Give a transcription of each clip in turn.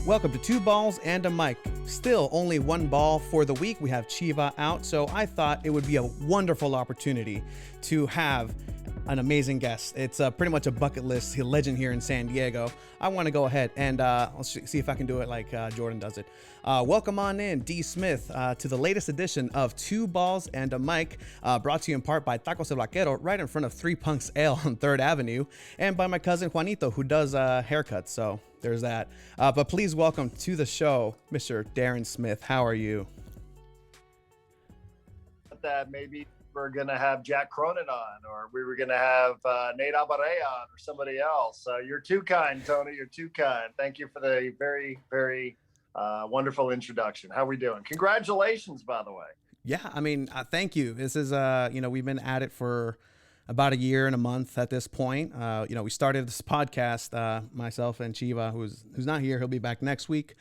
Welcome to Two Balls and a Mic. Still only one ball for the week. We have Chiva out, so I thought it would be a wonderful opportunity to have an amazing guest. It's pretty much a bucket list legend here in San Diego. I want to go ahead and let's see if I can do it like Jordan does it. Welcome on in, D. Smith, to the latest edition of Two Balls and a Mic, brought to you in part by Tacos El Vaquero, right in front of Three Punks Ale on 3rd Avenue, and by my cousin Juanito, who does haircuts, so there's that. But please welcome to the show, Mr. Darren Smith. How are you? That maybe we're going to have Jack Cronin on, or we were going to have Nate Alvarez on, or somebody else. You're too kind, Tony. You're too kind. Thank you for the very, very wonderful introduction. How are we doing? Congratulations, by the way. Yeah, I mean, thank you. This is, we've been at it for about a year and a month at this point. We started this podcast, myself and Chiva, who's not here. He'll be back next week.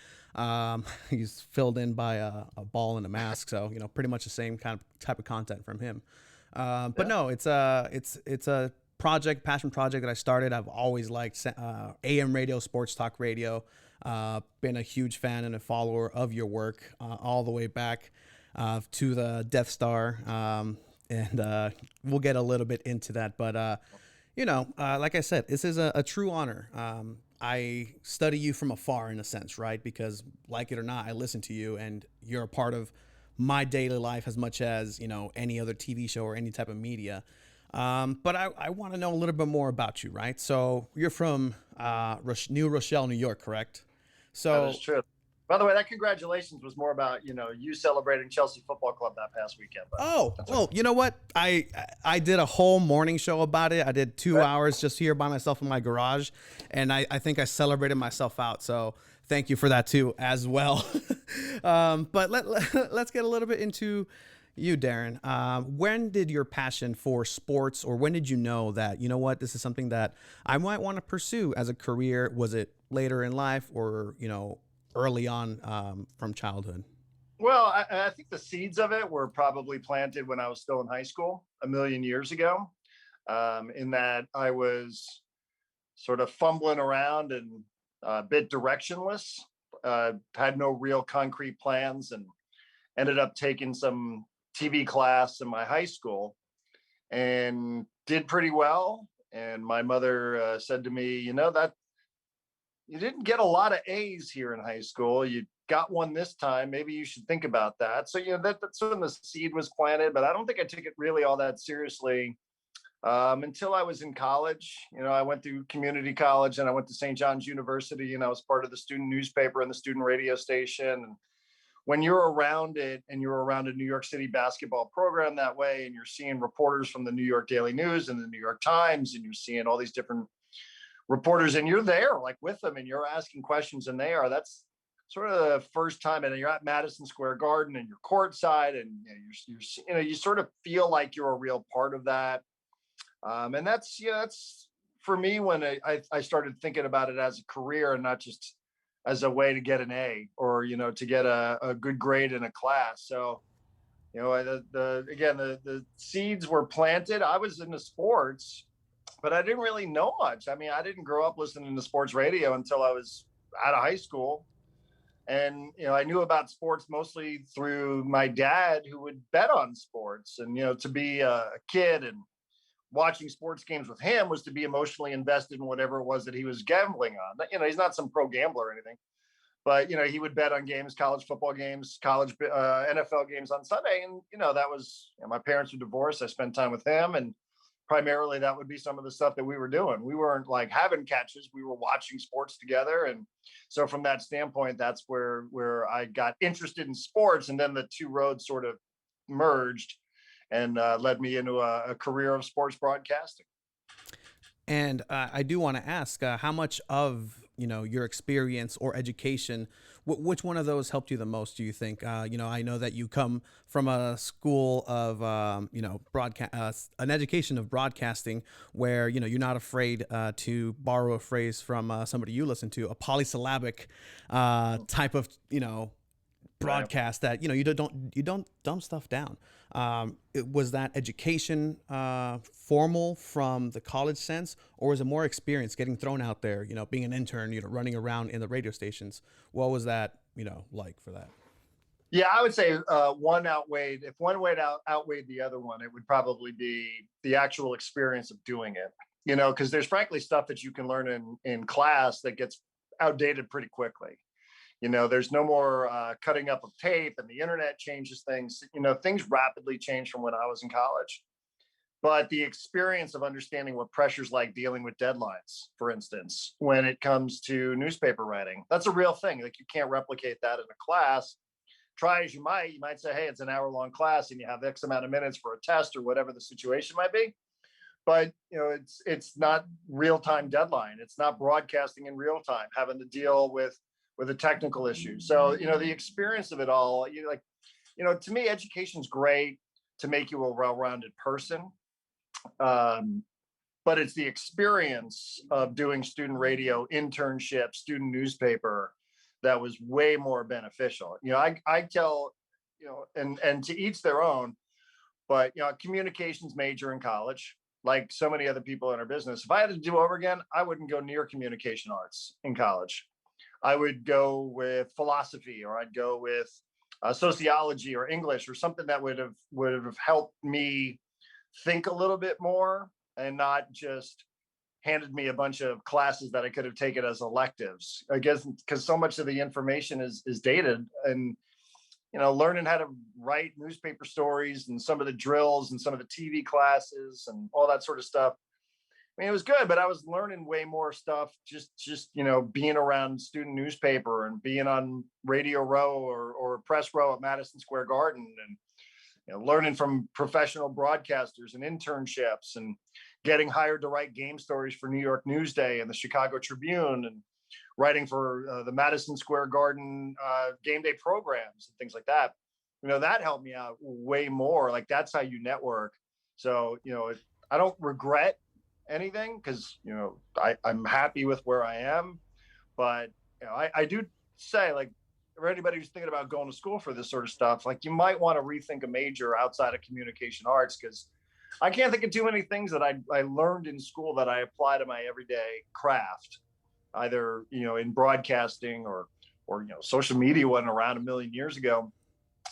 He's filled in by a ball and a mask, so pretty much the same type of content from him. But no, it's a passion project that I started. I've always liked AM radio, sports talk radio. Been a huge fan and a follower of your work all the way back to the Death Star. And we'll get a little bit into that. But, like I said, this is a true honor. I study you from afar in a sense, right? Because like it or not, I listen to you and you're a part of my daily life as much as, any other TV show or any type of media. But I want to know a little bit more about you, right? So you're from New Rochelle, New York, correct? So that is true. By the way, that congratulations was more about, you celebrating Chelsea Football Club that past weekend. Well, you know what? I did a whole morning show about it. I did 2 hours just here by myself in my garage, and I think I celebrated myself out. So thank you for that too, as well. But let's get a little bit into you, Darren. When did your passion for sports, or when did you know that, this is something that I might want to pursue as a career? Was it later in life, or, early on from childhood? Well, I think the seeds of it were probably planted when I was still in high school a million years ago, in that I was sort of fumbling around and a bit directionless, had no real concrete plans, and ended up taking some TV class in my high school and did pretty well. And my mother said to me, that you didn't get a lot of A's here in high school. You got one this time. Maybe you should think about that. So, that's when the seed was planted, but I don't think I took it really all that seriously until I was in college. I went through community college and I went to St. John's University, and I was part of the student newspaper and the student radio station. And when you're around it and you're around a New York City basketball program that way, and you're seeing reporters from the New York Daily News and the New York Times, and you're seeing all these different reporters, and you're there like with them, and you're asking questions, and that's sort of the first time. And you're at Madison Square Garden and you're courtside, and you sort of feel like you're a real part of that. And that's for me when I started thinking about it as a career and not just as a way to get an A or to get a good grade in a class. So the seeds were planted. I was into sports, but I didn't really know much. I mean, I didn't grow up listening to sports radio until I was out of high school. And, I knew about sports mostly through my dad, who would bet on sports. And, to be a kid and watching sports games with him was to be emotionally invested in whatever it was that he was gambling on. He's not some pro gambler or anything, but, he would bet on games, college football games, college NFL games on Sunday. And, that was, my parents were divorced. I spent time with him, and primarily that would be some of the stuff that we were doing. We weren't like having catches. We were watching sports together. And so from that standpoint, that's where I got interested in sports. And then the two roads sort of merged and led me into a career of sports broadcasting. And I do want to ask how much of, your experience or education, which one of those helped you the most, do you think? I know that you come from a school of, broadcast, an education of broadcasting where, you're not afraid to borrow a phrase from somebody you listen to, a polysyllabic type of, Right. broadcast that, you don't dumb stuff down. Was that education formal from the college sense, or was it more experience getting thrown out there, being an intern, running around in the radio stations? What was that, like for that? Yeah, I would say one outweighed. If one outweighed the other one, it would probably be the actual experience of doing it. Because there's frankly stuff that you can learn in class that gets outdated pretty quickly. There's no more cutting up of tape, and the internet changes things. Things rapidly change from when I was in college. But the experience of understanding what pressure's like dealing with deadlines, for instance, when it comes to newspaper writing, that's a real thing. Like, you can't replicate that in a class. Try as you might say, hey, it's an hour-long class and you have X amount of minutes for a test or whatever the situation might be. But it's not real-time deadline. It's not broadcasting in real time, having to deal with a technical issue. So the experience of it all, to me, education's great to make you a well-rounded person. But it's the experience of doing student radio, internship, student newspaper that was way more beneficial. I tell, and to each their own, but communications major in college, like so many other people in our business. If I had to do over again, I wouldn't go near communication arts in college. I would go with philosophy, or I'd go with sociology or English, or something that would have helped me think a little bit more, and not just handed me a bunch of classes that I could have taken as electives. I guess because so much of the information is dated, and learning how to write newspaper stories and some of the drills and some of the TV classes and all that sort of stuff. I mean, it was good, but I was learning way more stuff just being around student newspaper and being on Radio Row or Press Row at Madison Square Garden, and learning from professional broadcasters and internships, and getting hired to write game stories for New York Newsday and the Chicago Tribune, and writing for the Madison Square Garden game day programs and things like that. That helped me out way more. Like, that's how you network. So, I don't regret anything, because, I'm happy with where I am. But, I do say, like, for anybody who's thinking about going to school for this sort of stuff, like, you might want to rethink a major outside of communication arts, because I can't think of too many things that I learned in school that I apply to my everyday craft, either, in broadcasting or social media wasn't around a million years ago.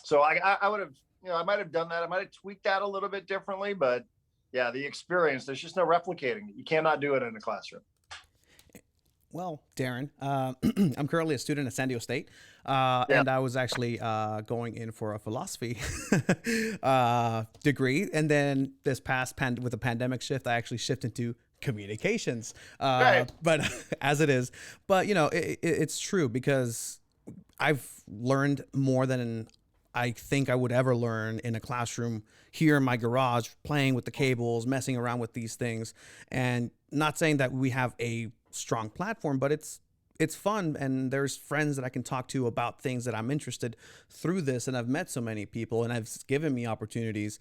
So I would have, I might have done that. I might have tweaked that a little bit differently, but yeah, the experience, there's just no replicating it. You cannot do it in a classroom. Well, Darren, I'm currently a student at San Diego State, Yeah. and I was actually going in for a philosophy degree. And then this past with the pandemic shift, I actually shifted to communications. Right. But as it is, but it's true, because I've learned more than I think I would ever learn in a classroom here in my garage, playing with the cables, messing around with these things. And not saying that we have a strong platform, but it's fun, and there's friends that I can talk to about things that I'm interested through this, and I've met so many people, and it's given me opportunities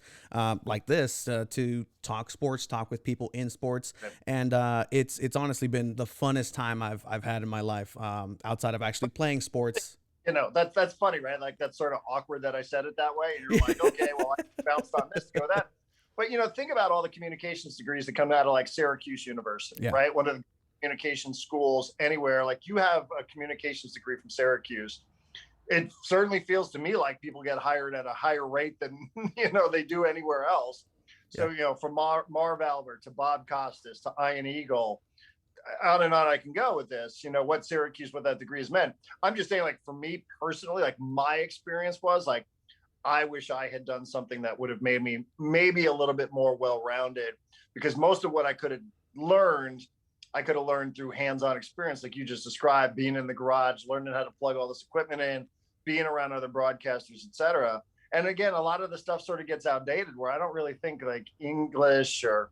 like this to talk sports, talk with people in sports, and it's honestly been the funnest time I've had in my life, outside of actually playing sports. That's funny, right? Like, that's sort of awkward that I said it that way, and you're like, okay, well, I bounced on this to go that. But think about all the communications degrees that come out of, like, Syracuse University, right? One of the communication schools anywhere. Like, you have a communications degree from Syracuse. It certainly feels to me like people get hired at a higher rate than they do anywhere else. So from Marv Albert to Bob Costas to Ian Eagle, on and on I can go with this. What Syracuse, what that degree has meant. I'm just saying, like, for me personally, like, my experience was like, I wish I had done something that would have made me maybe a little bit more well-rounded, because most of what I could have learned through hands-on experience, like you just described, being in the garage, learning how to plug all this equipment in, being around other broadcasters, etc. And again, a lot of the stuff sort of gets outdated, where I don't really think like English or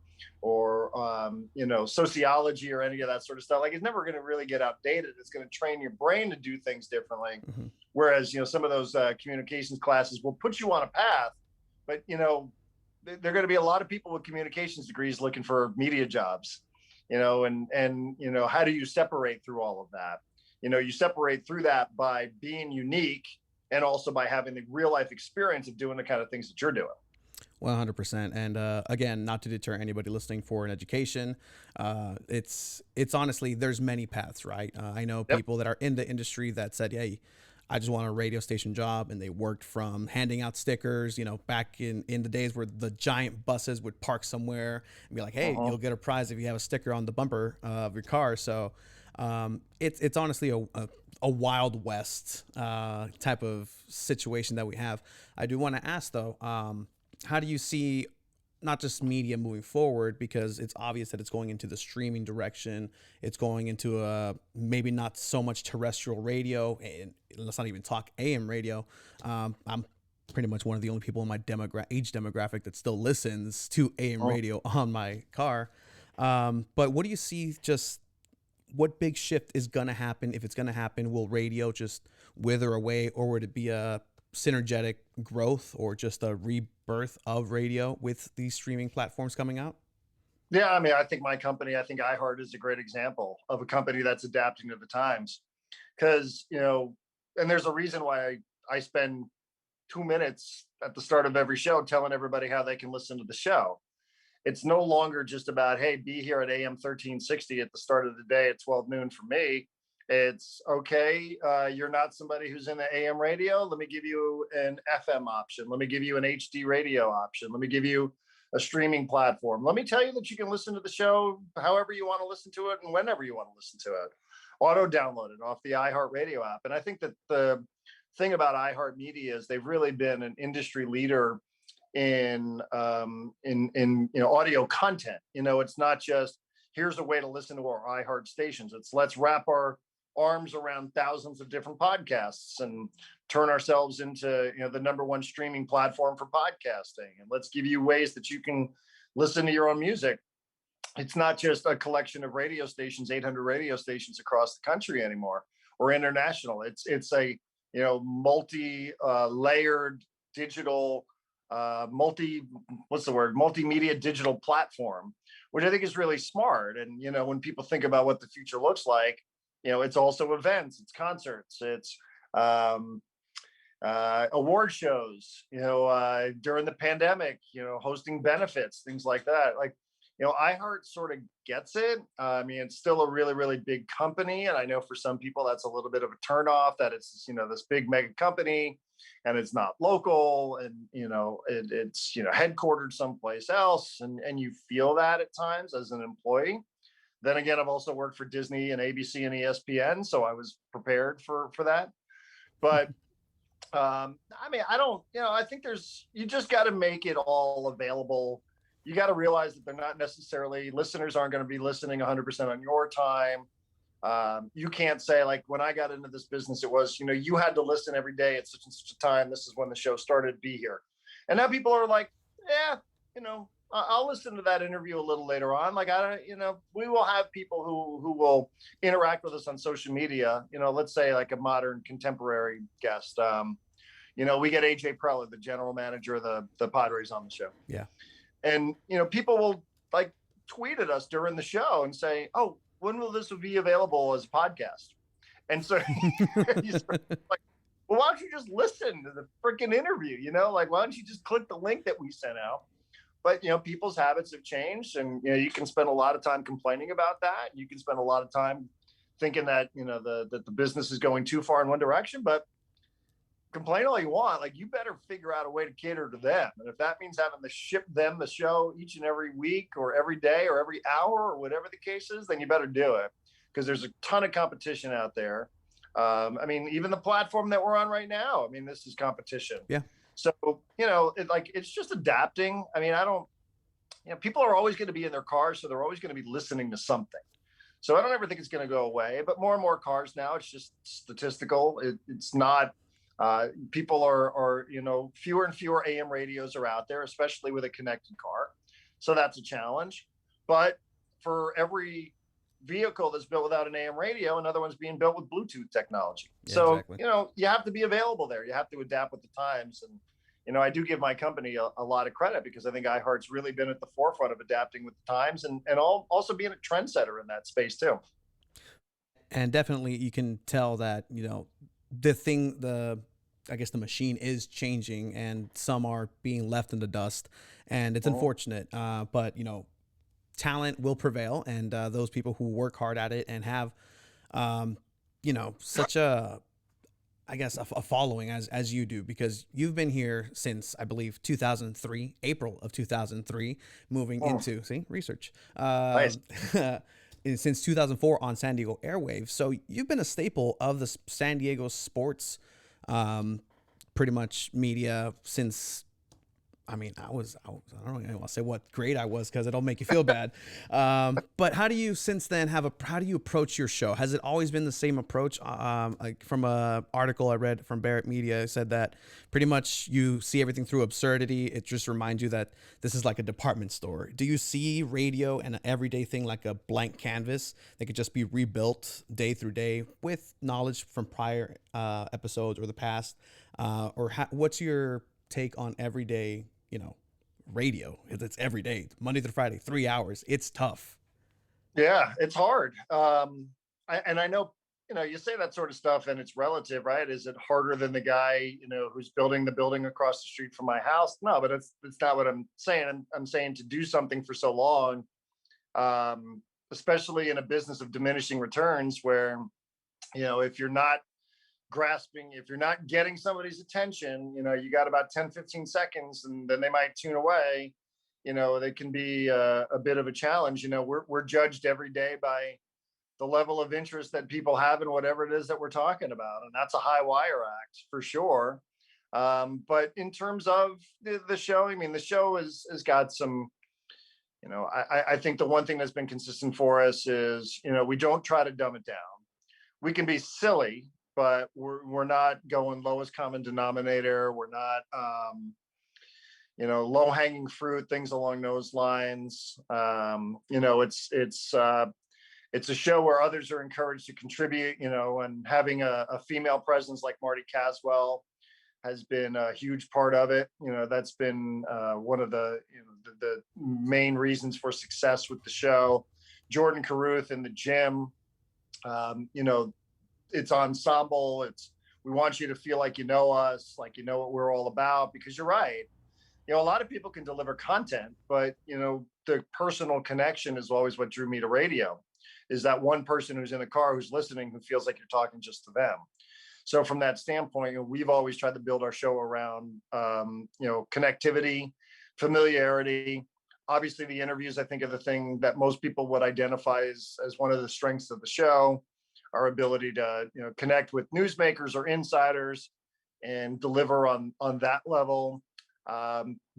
sociology or any of that sort of stuff. Like, it's never going to really get outdated. It's going to train your brain to do things differently. Mm-hmm. Whereas, some of those communications classes will put you on a path, but there are going to be a lot of people with communications degrees looking for media jobs. And how do you separate through all of that? You separate through that by being unique and also by having the real life experience of doing the kind of things that you're doing. 100%. And again, not to deter anybody listening for an education, it's honestly, there's many paths, right? I know Yep. people that are in the industry that said, hey, I just want a radio station job, and they worked from handing out stickers, back in the days where the giant buses would park somewhere and be like, hey, Uh-huh. you'll get a prize if you have a sticker on the bumper of your car. So it's honestly a Wild West type of situation that we have. I do want to ask though, how do you see not just media moving forward, because it's obvious that it's going into the streaming direction, it's going into maybe not so much terrestrial radio, and let's not even talk AM radio. I'm pretty much one of the only people in my age demographic that still listens to AM Uh-huh. radio on my car. But what do you see, just what big shift is going to happen? If it's going to happen, will radio just wither away, or would it be a synergetic growth, or just a rebirth of radio with these streaming platforms coming out? Yeah, I mean, I think my company, I think iHeart is a great example of a company that's adapting to the times. Because, and there's a reason why I spend 2 minutes at the start of every show telling everybody how they can listen to the show. It's no longer just about, hey, be here at AM 1360 at the start of the day at 12 noon for me. It's okay. You're not somebody who's in the AM radio. Let me give you an FM option. Let me give you an HD radio option. Let me give you a streaming platform. Let me tell you that you can listen to the show however you want to listen to it and whenever you want to listen to it. Auto download it off the iHeartRadio app. And I think that the thing about iHeart Media is they've really been an industry leader in audio content. It's not just here's a way to listen to our iHeart stations. It's let's wrap our arms around thousands of different podcasts and turn ourselves into the number one streaming platform for podcasting. And let's give you ways that you can listen to your own music. It's not just a collection of radio stations, 800 radio stations across the country anymore, or international. It's a multi layered digital multimedia digital platform, which I think is really smart. And when people think about what the future looks like, it's also events, it's concerts, it's award shows, during the pandemic, hosting benefits, things like that. Like, iHeart sort of gets it. I mean, it's still a really, really big company. And I know for some people that's a little bit of a turnoff, that it's, this big mega company and it's not local, and, it's, headquartered someplace else. And you feel that at times as an employee. Then again, I've also worked for Disney and ABC and ESPN, so I was prepared for that. But I mean, I think you just got to make it all available. You got to realize that they're not necessarily, listeners aren't going to be listening 100% on your time. You can't say, like, when I got into this business, it was, you had to listen every day at such and such a time. This is when the show started, be here. And now people are like, yeah, I'll listen to that interview a little later on. Like, we will have people who will interact with us on social media, let's say like a modern contemporary guest. We get AJ Preller, the general manager of the Padres, on the show. Yeah. And, people will like tweet at us during the show and say, oh, when will this be available as a podcast? And so you start like, well, why don't you just listen to the freaking interview? Like, why don't you just click the link that we sent out? But, people's habits have changed, and, you can spend a lot of time complaining about that. You can spend a lot of time thinking that, that the business is going too far in one direction, but complain all you want. Like, you better figure out a way to cater to them. And if that means having to ship them the show each and every week or every day or every hour or whatever the case is, then you better do it, because there's a ton of competition out there. I mean, even the platform that we're on right now, I mean, this is competition. Yeah. So, it's just adapting. I mean, people are always going to be in their cars, so they're always going to be listening to something. So I don't ever think it's going to go away, but more and more cars now, it's just statistical. It's not, people are, fewer and fewer AM radios are out there, especially with a connected car. So that's a challenge. But for every vehicle that's built without an AM radio, another one's being built with Bluetooth technology. Yeah, so, exactly. You have to be available there. You have to adapt with the times. And, I do give my company a lot of credit, because I think iHeart's really been at the forefront of adapting with the times, and also being a trendsetter in that space too. And definitely you can tell that, the I guess the machine is changing, and some are being left in the dust, and it's Mhm. unfortunate. But talent will prevail, and those people who work hard at it and have, um, such a, I guess, a following as you do, because you've been here since, I believe, 2003, April of 2003, moving Mm, into, see, research, nice. since 2004 on San Diego airwaves. So you've been a staple of the San Diego sports, um, pretty much media since, I mean, I don't even want to say what grade I was because it'll make you feel bad. But how do you since then how do you approach your show? Has it always been the same approach? Like from a article I read from Barrett Media, it said that pretty much you see everything through absurdity. It just reminds you that this is like a department store. Do you see radio and an everyday thing like a blank canvas that could just be rebuilt day through day with knowledge from prior episodes or the past? What's your take on everyday, radio? It's every day, Monday through Friday, 3 hours. It's tough. Yeah, it's hard. And I know, you say that sort of stuff and it's relative, right? Is it harder than the guy, who's building the building across the street from my house? No, but it's not what I'm saying. I'm saying to do something for so long, especially in a business of diminishing returns where, if you're not grasping, if you're not getting somebody's attention, you got about 10, 15 seconds and then they might tune away. They can be a bit of a challenge. We're judged every day by the level of interest that people have in whatever it is that we're talking about. And that's a high wire act for sure. But in terms of the show, I mean, the show has got some, I think the one thing that's been consistent for us is, we don't try to dumb it down. We can be silly, but we're not going lowest common denominator. We're not, low hanging fruit, things along those lines. It's a show where others are encouraged to contribute, and having a female presence like Marty Caswell has been a huge part of it. That's been one of the main reasons for success with the show. Jordan Caruth in the gym, it's ensemble. We want you to feel like you know us, like you know what we're all about, because you're right. A lot of people can deliver content, but the personal connection is always what drew me to radio. Is that one person who's in the car who's listening who feels like you're talking just to them. So from that standpoint, we've always tried to build our show around connectivity, familiarity. Obviously, the interviews, I think, are the thing that most people would identify as one of the strengths of the show. Our ability to connect with newsmakers or insiders and deliver on that level.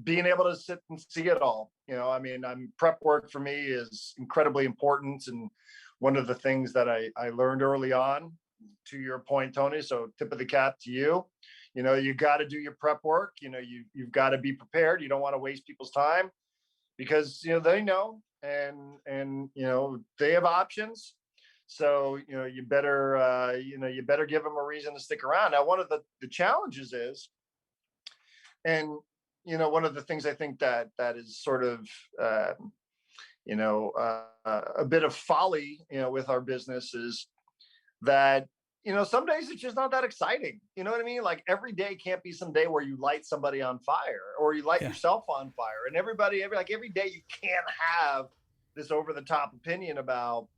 Being able to sit and see it all. I mean, prep work for me is incredibly important, and one of the things that I learned early on, to your point, Tony. So tip of the cap to you. You got to do your prep work. You've got to be prepared. You don't want to waste people's time because they know and they have options. So you better give them a reason to stick around. Now, one of the challenges is, and one of the things I think that is sort of a bit of folly with our business is that some days it's just not that exciting. You know what I mean? Like every day can't be some day where you light somebody on fire or you light Yeah. yourself on fire. And every day you can't have this over the top opinion about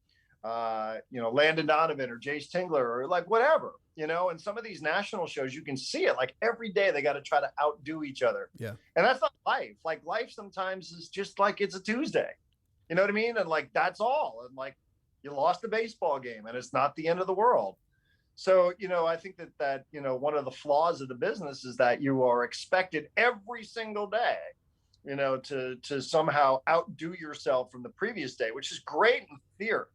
Landon Donovan or Jace Tingler or like whatever, and some of these national shows, you can see it like every day they got to try to outdo each other. Yeah. And that's not life. Like life sometimes is just like it's a Tuesday. You know what I mean? And like that's all. And like you lost a baseball game and it's not the end of the world. So, I think that one of the flaws of the business is that you are expected every single day, to somehow outdo yourself from the previous day, which is great in theory.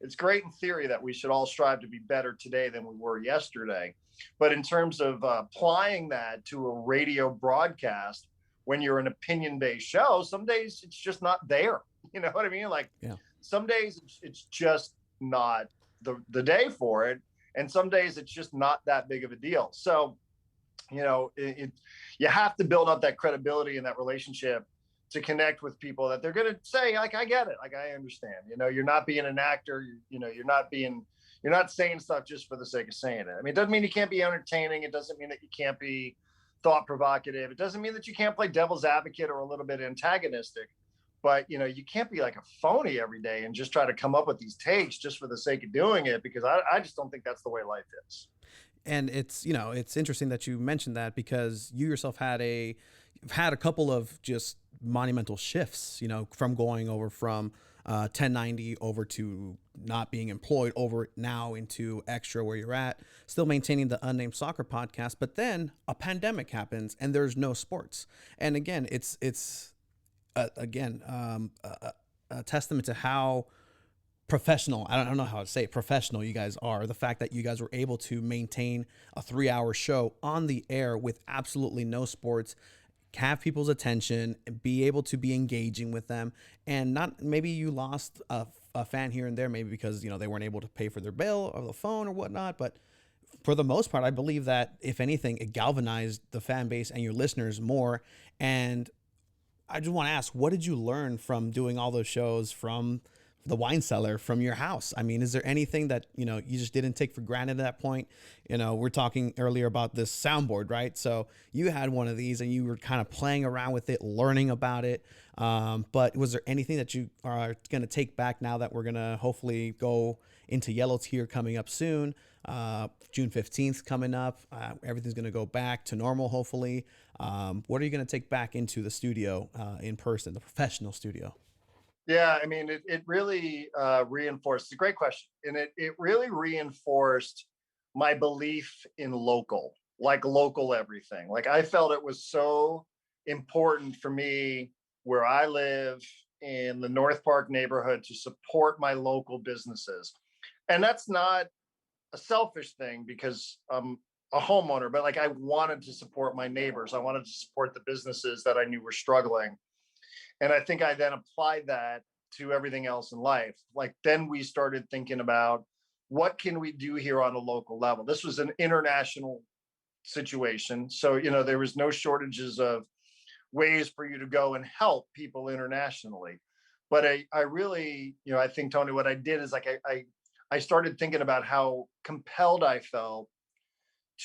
It's great in theory that we should all strive to be better today than we were yesterday. But in terms of applying that to a radio broadcast, when you're an opinion-based show, some days it's just not there. You know what I mean? Like some days it's just not the day for it. And some days it's just not that big of a deal. So, you have to build up that credibility and that relationship to connect with people that they're going to say, like, I get it. Like, I understand, you're not being an actor, you're not being, you're not saying stuff just for the sake of saying it. I mean, it doesn't mean you can't be entertaining. It doesn't mean that you can't be thought provocative. It doesn't mean that you can't play devil's advocate or a little bit antagonistic. But you can't be like a phony every day and just try to come up with these takes just for the sake of doing it, because I just don't think that's the way life is. And it's interesting that you mentioned that, because you yourself had a couple of just monumental shifts, from going over from 1090 over to not being employed, over now into extra where you're at, still maintaining the Unnamed Soccer podcast. But then a pandemic happens and there's no sports. And again, it's again a testament to how professional, I don't know how to say it, professional you guys are. The fact that you guys were able to maintain a 3-hour show on the air with absolutely no sports, have people's attention, be able to be engaging with them, and not, maybe you lost a fan here and there, maybe because they weren't able to pay for their bill or the phone or whatnot, but for the most part, I believe that if anything, it galvanized the fan base and your listeners more. And I just want to ask, what did you learn from doing all those shows from the wine cellar, from your house? I mean, is there anything that, you just didn't take for granted at that point? We're talking earlier about this soundboard, right? So you had one of these and you were kind of playing around with it, learning about it. But was there anything that you are going to take back now that we're going to hopefully go into yellow tier coming up soon? June 15th coming up. Everything's going to go back to normal, hopefully. What are you going to take back into the studio in person, the professional studio? Yeah, I mean, it really reinforced. It's a great question, and it really reinforced my belief in local everything. Like, I felt it was so important for me where I live in the North Park neighborhood to support my local businesses, and that's not a selfish thing because I'm a homeowner, but like I wanted to support my neighbors. I wanted to support the businesses that I knew were struggling. And I think I then applied that to everything else in life. Like, then we started thinking about what can we do here on a local level. This was an international situation. So, there was no shortages of ways for you to go and help people internationally. But I really, I think, Tony, what I did is like I started thinking about how compelled I felt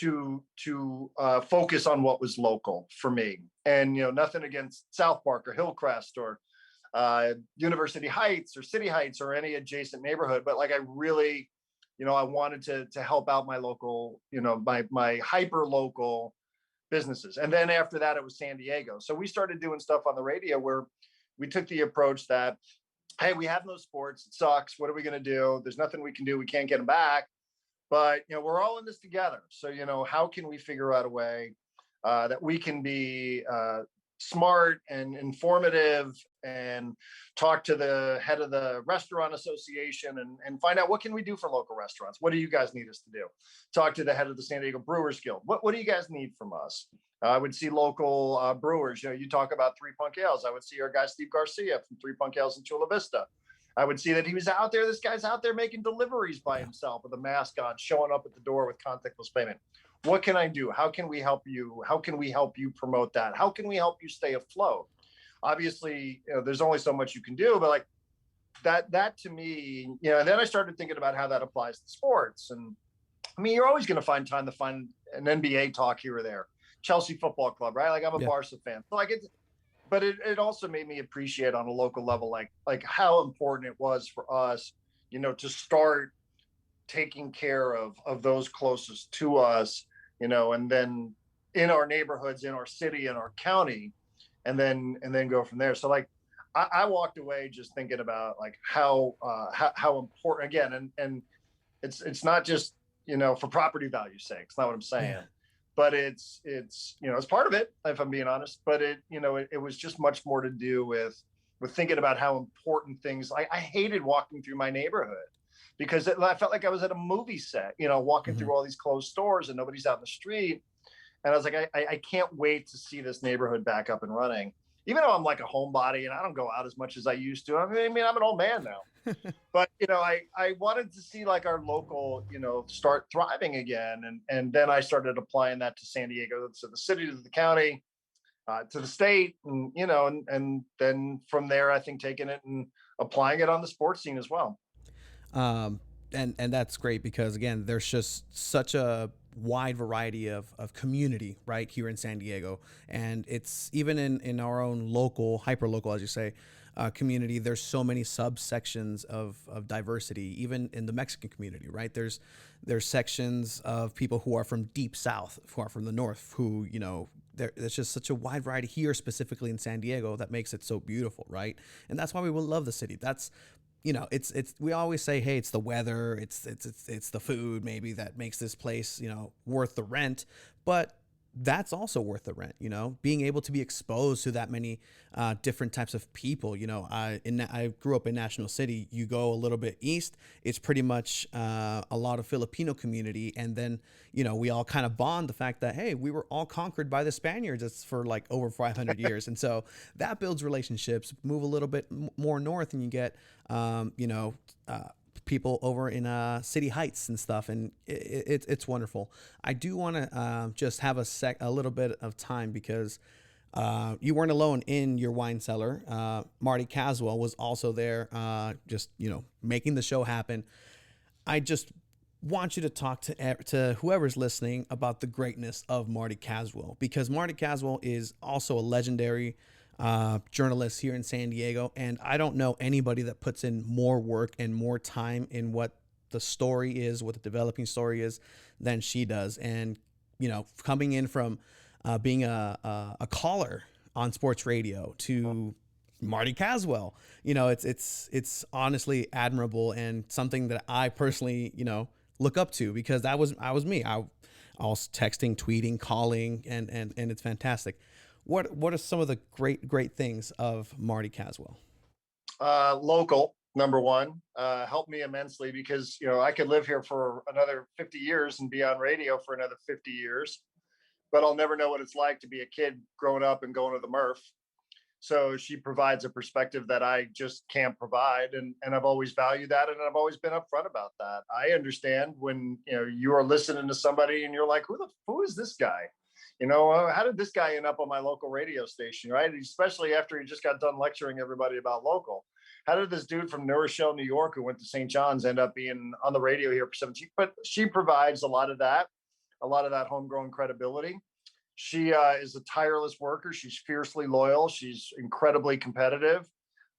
to focus on what was local for me. And nothing against South Park or Hillcrest or University Heights or City Heights or any adjacent neighborhood, but like I really, I wanted to help out my local, my hyper local businesses. And then after that, it was San Diego. So we started doing stuff on the radio where we took the approach that, hey, we have no sports. It sucks. What are we going to do? There's nothing we can do. We can't get them back. But we're all in this together. So how can we figure out a way that we can be smart and informative and talk to the head of the restaurant association and find out what can we do for local restaurants? What do you guys need us to do? Talk to the head of the San Diego Brewers Guild. What do you guys need from us? I would see local brewers. You talk about Three Punk Ales. I would see our guy Steve Garcia from Three Punk Ales in Chula Vista. I would see that he was out there. This guy's out there making deliveries by himself with a mask on, showing up at the door with contactless payment. What can I do? How can we help you? How can we help you promote that? How can we help you stay afloat? Obviously, there's only so much you can do, but like that to me, and then I started thinking about how that applies to sports. And I mean, you're always going to find time to find an NBA talk here or there. Chelsea Football Club, right? Like, I'm a Barca fan. So like but it also made me appreciate on a local level, like how important it was for us, to start taking care of those closest to us, and then in our neighborhoods, in our city, in our county, and then go from there. So like, I walked away just thinking about like how important, again, and it's not just for property value sake. It's not what I'm saying. Yeah. But it's it's part of it, if I'm being honest. But it was just much more to do with thinking about how important things. I hated walking through my neighborhood because I felt like I was at a movie set, walking through all these closed stores and nobody's out in the street. And I was like, I can't wait to see this neighborhood back up and running. Even though I'm like a homebody and I don't go out as much as I used to. I mean, I'm an old man now. But I wanted to see like our local, start thriving again, and then I started applying that to San Diego, to the city, to the county, to the state, and and then from there, I think taking it and applying it on the sports scene as well. And that's great because again, there's just such a wide variety of community right here in San Diego, and it's even in our own local, hyper local, as you say, community. There's so many subsections of diversity, even in the Mexican community, right? There's sections of people who are from deep south, who are from the north, who there's just such a wide variety here, specifically in San Diego, that makes it so beautiful, right? And that's why we will love the city. That's it's we always say, hey, it's the weather, it's the food maybe that makes this place, worth the rent, but that's also worth the rent. Being able to be exposed to that many different types of people. I grew up in National City. You go a little bit east, it's pretty much a lot of Filipino community, and then we all kind of bond the fact that, hey, we were all conquered by the Spaniards. It's for like over 500 years, and so that builds relationships. Move a little bit more north, and you get people over in City Heights and stuff, and it's wonderful. I do want to just have a little bit of time because you weren't alone in your wine cellar. Marty Caswell was also there, just making the show happen. I just want you to talk to whoever's listening about the greatness of Marty Caswell, because Marty Caswell is also a legendary journalist here in San Diego, and I don't know anybody that puts in more work and more time in what the story is, what the developing story is, than she does. And coming in from being a caller on sports radio to Marty Caswell, it's honestly admirable and something that I personally look up to, because I was me. I was texting, tweeting, calling, and it's fantastic. What are some of the great things of Marty Caswell? Local, number one, helped me immensely because I could live here for another 50 years and be on radio for another 50 years, but I'll never know what it's like to be a kid growing up and going to the Murph. So she provides a perspective that I just can't provide, and I've always valued that, and I've always been upfront about that. I understand when you are listening to somebody and you're like, who is this guy? How did this guy end up on my local radio station, right? Especially after he just got done lecturing everybody about local. How did this dude from New Rochelle, New York, who went to St. John's, end up being on the radio here for 17? But she provides a lot of that homegrown credibility. She is a tireless worker. She's fiercely loyal. She's incredibly competitive.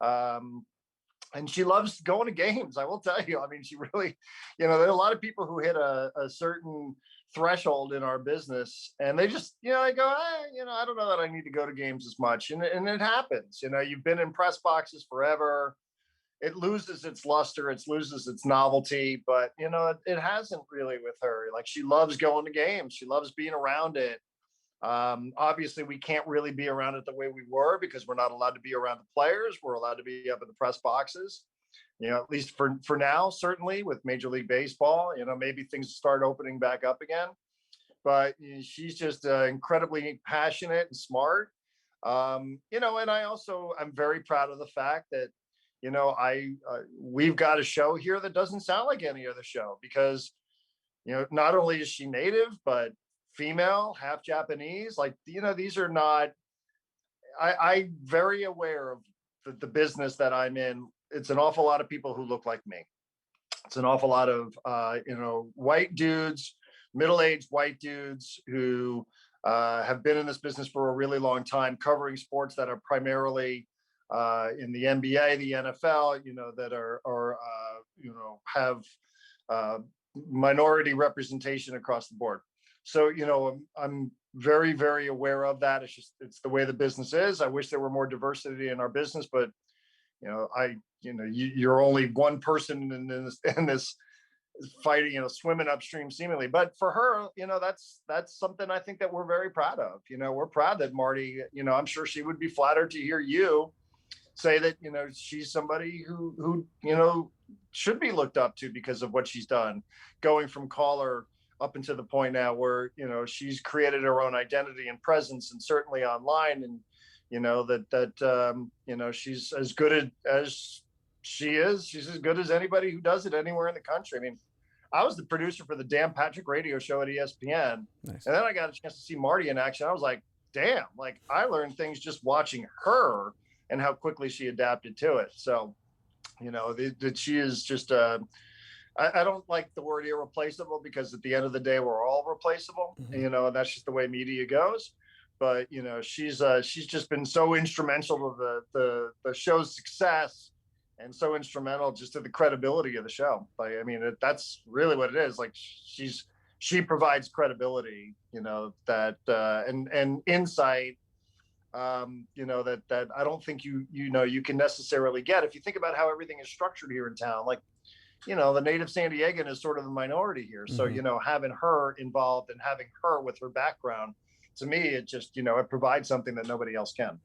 And she loves going to games. I will tell you, I mean, she really, there are a lot of people who hit a certain threshold in our business and they just, they go, I don't know that I need to go to games as much. And it happens, you've been in press boxes forever. It loses its luster. It loses its novelty, but it hasn't really with her. Like, she loves going to games. She loves being around it. Obviously we can't really be around it the way we were because we're not allowed to be around the players. We're allowed to be up in the press boxes, at least for now, certainly with Major League Baseball, maybe things start opening back up again, but she's just incredibly passionate and smart. And I'm very proud of the fact that, we've got a show here that doesn't sound like any other show because, not only is she native, but female, half Japanese. Like, these are not, I'm very aware of the business that I'm in. It's an awful lot of people who look like me. It's an awful lot of, white dudes, middle-aged white dudes who have been in this business for a really long time, covering sports that are primarily in the NBA, the NFL, that are have minority representation across the board. So, I'm very, very aware of that. It's the way the business is. I wish there were more diversity in our business, but, you're only one person in this fighting, swimming upstream seemingly. But for her, that's something I think that we're very proud of. We're proud that Marty, I'm sure she would be flattered to hear you say that, she's somebody who should be looked up to because of what she's done, going from caller up until the point now where, she's created her own identity and presence, and certainly online. And, she's as good as she is. She's as good as anybody who does it anywhere in the country. I mean, I was the producer for the Dan Patrick radio show at ESPN. Nice. And then I got a chance to see Marty in action. I was like, damn, like, I learned things just watching her and how quickly she adapted to it. So, that she is just I don't like the word irreplaceable, because at the end of the day, we're all replaceable, Mm-hmm. and that's just the way media goes. But she's just been so instrumental to the show's success, and so instrumental just to the credibility of the show. Like, I mean, that's really what it is. Like, she provides credibility, that and insight, that I don't think you can necessarily get if you think about how everything is structured here in town. Like, the native San Diegan is sort of the minority here. So, Mm-hmm. having her involved and having her with her background, to me, it just, it provides something that nobody else can.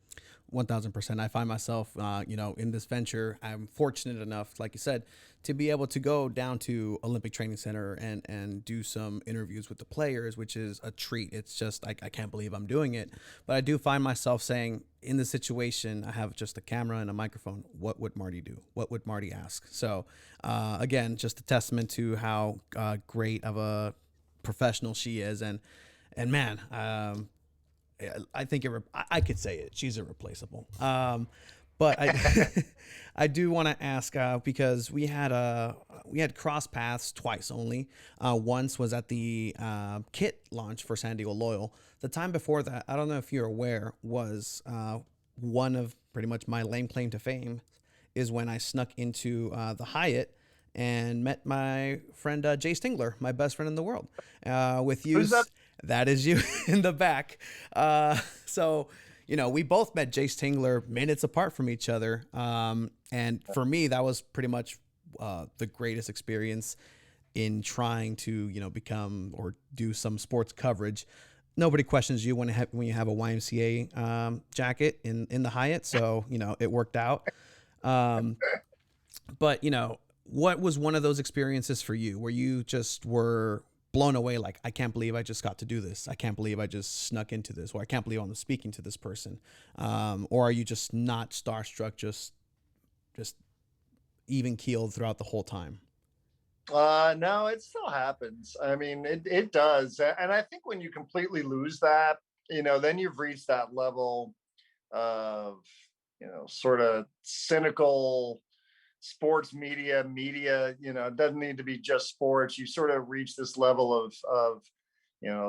1000%. I find myself, in this venture. I'm fortunate enough, like you said, to be able to go down to Olympic Training Center and do some interviews with the players, which is a treat. It's just, I can't believe I'm doing it. But I do find myself saying, in the situation, I have just a camera and a microphone. What would Marty do? What would Marty ask? So, again, just a testament to how great of a professional she is. And man, I think I could say it. She's irreplaceable. But I, I do want to ask because we had cross paths twice only. Once was at the kit launch for San Diego Loyal. The time before that, I don't know if you're aware, was one of pretty much my lame claim to fame is when I snuck into the Hyatt and met my friend Jay Stingler, my best friend in the world. With you, Who's that? that is you in the back. So, we both met Jay Stingler minutes apart from each other. And for me, that was pretty much the greatest experience in trying to, become or do some sports coverage. Nobody questions you when you have a YMCA jacket in the Hyatt. So, it worked out. Um, but what was one of those experiences for you where you just were blown away, like, I can't believe I just got to do this, I can't believe I just snuck into this, or I can't believe I'm speaking to this person? Or are you just not starstruck, just even keeled throughout the whole time? No, it still happens. I mean, it does. And I think when you completely lose that, then you've reached that level of, sort of cynical sports media, it doesn't need to be just sports. You sort of reach this level of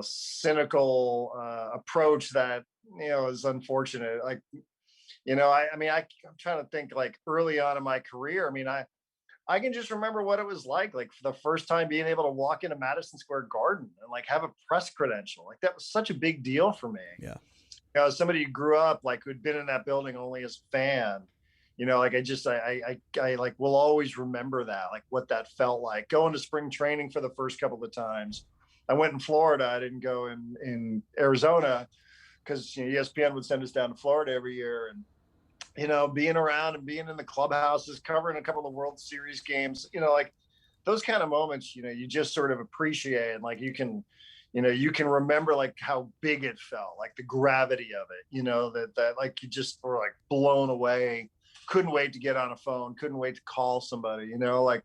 cynical approach that, is unfortunate. Like, I mean, I'm trying to think, like, early on in my career. I mean, I can just remember what it was like for the first time being able to walk into Madison Square Garden and, like, have a press credential. Like, that was such a big deal for me. Yeah. Somebody who grew up, like, who'd been in that building only as a fan. Like, I like will always remember that, like, what that felt like going to spring training for the first couple of times. I went in Florida. I didn't go in Arizona because ESPN would send us down to Florida every year, and being around and being in the clubhouses, covering a couple of World Series games, like, those kind of moments, you just sort of appreciate, and, like, you can remember, like, how big it felt, like the gravity of it, that like you just were, like, blown away, couldn't wait to get on a phone, couldn't wait to call somebody, like,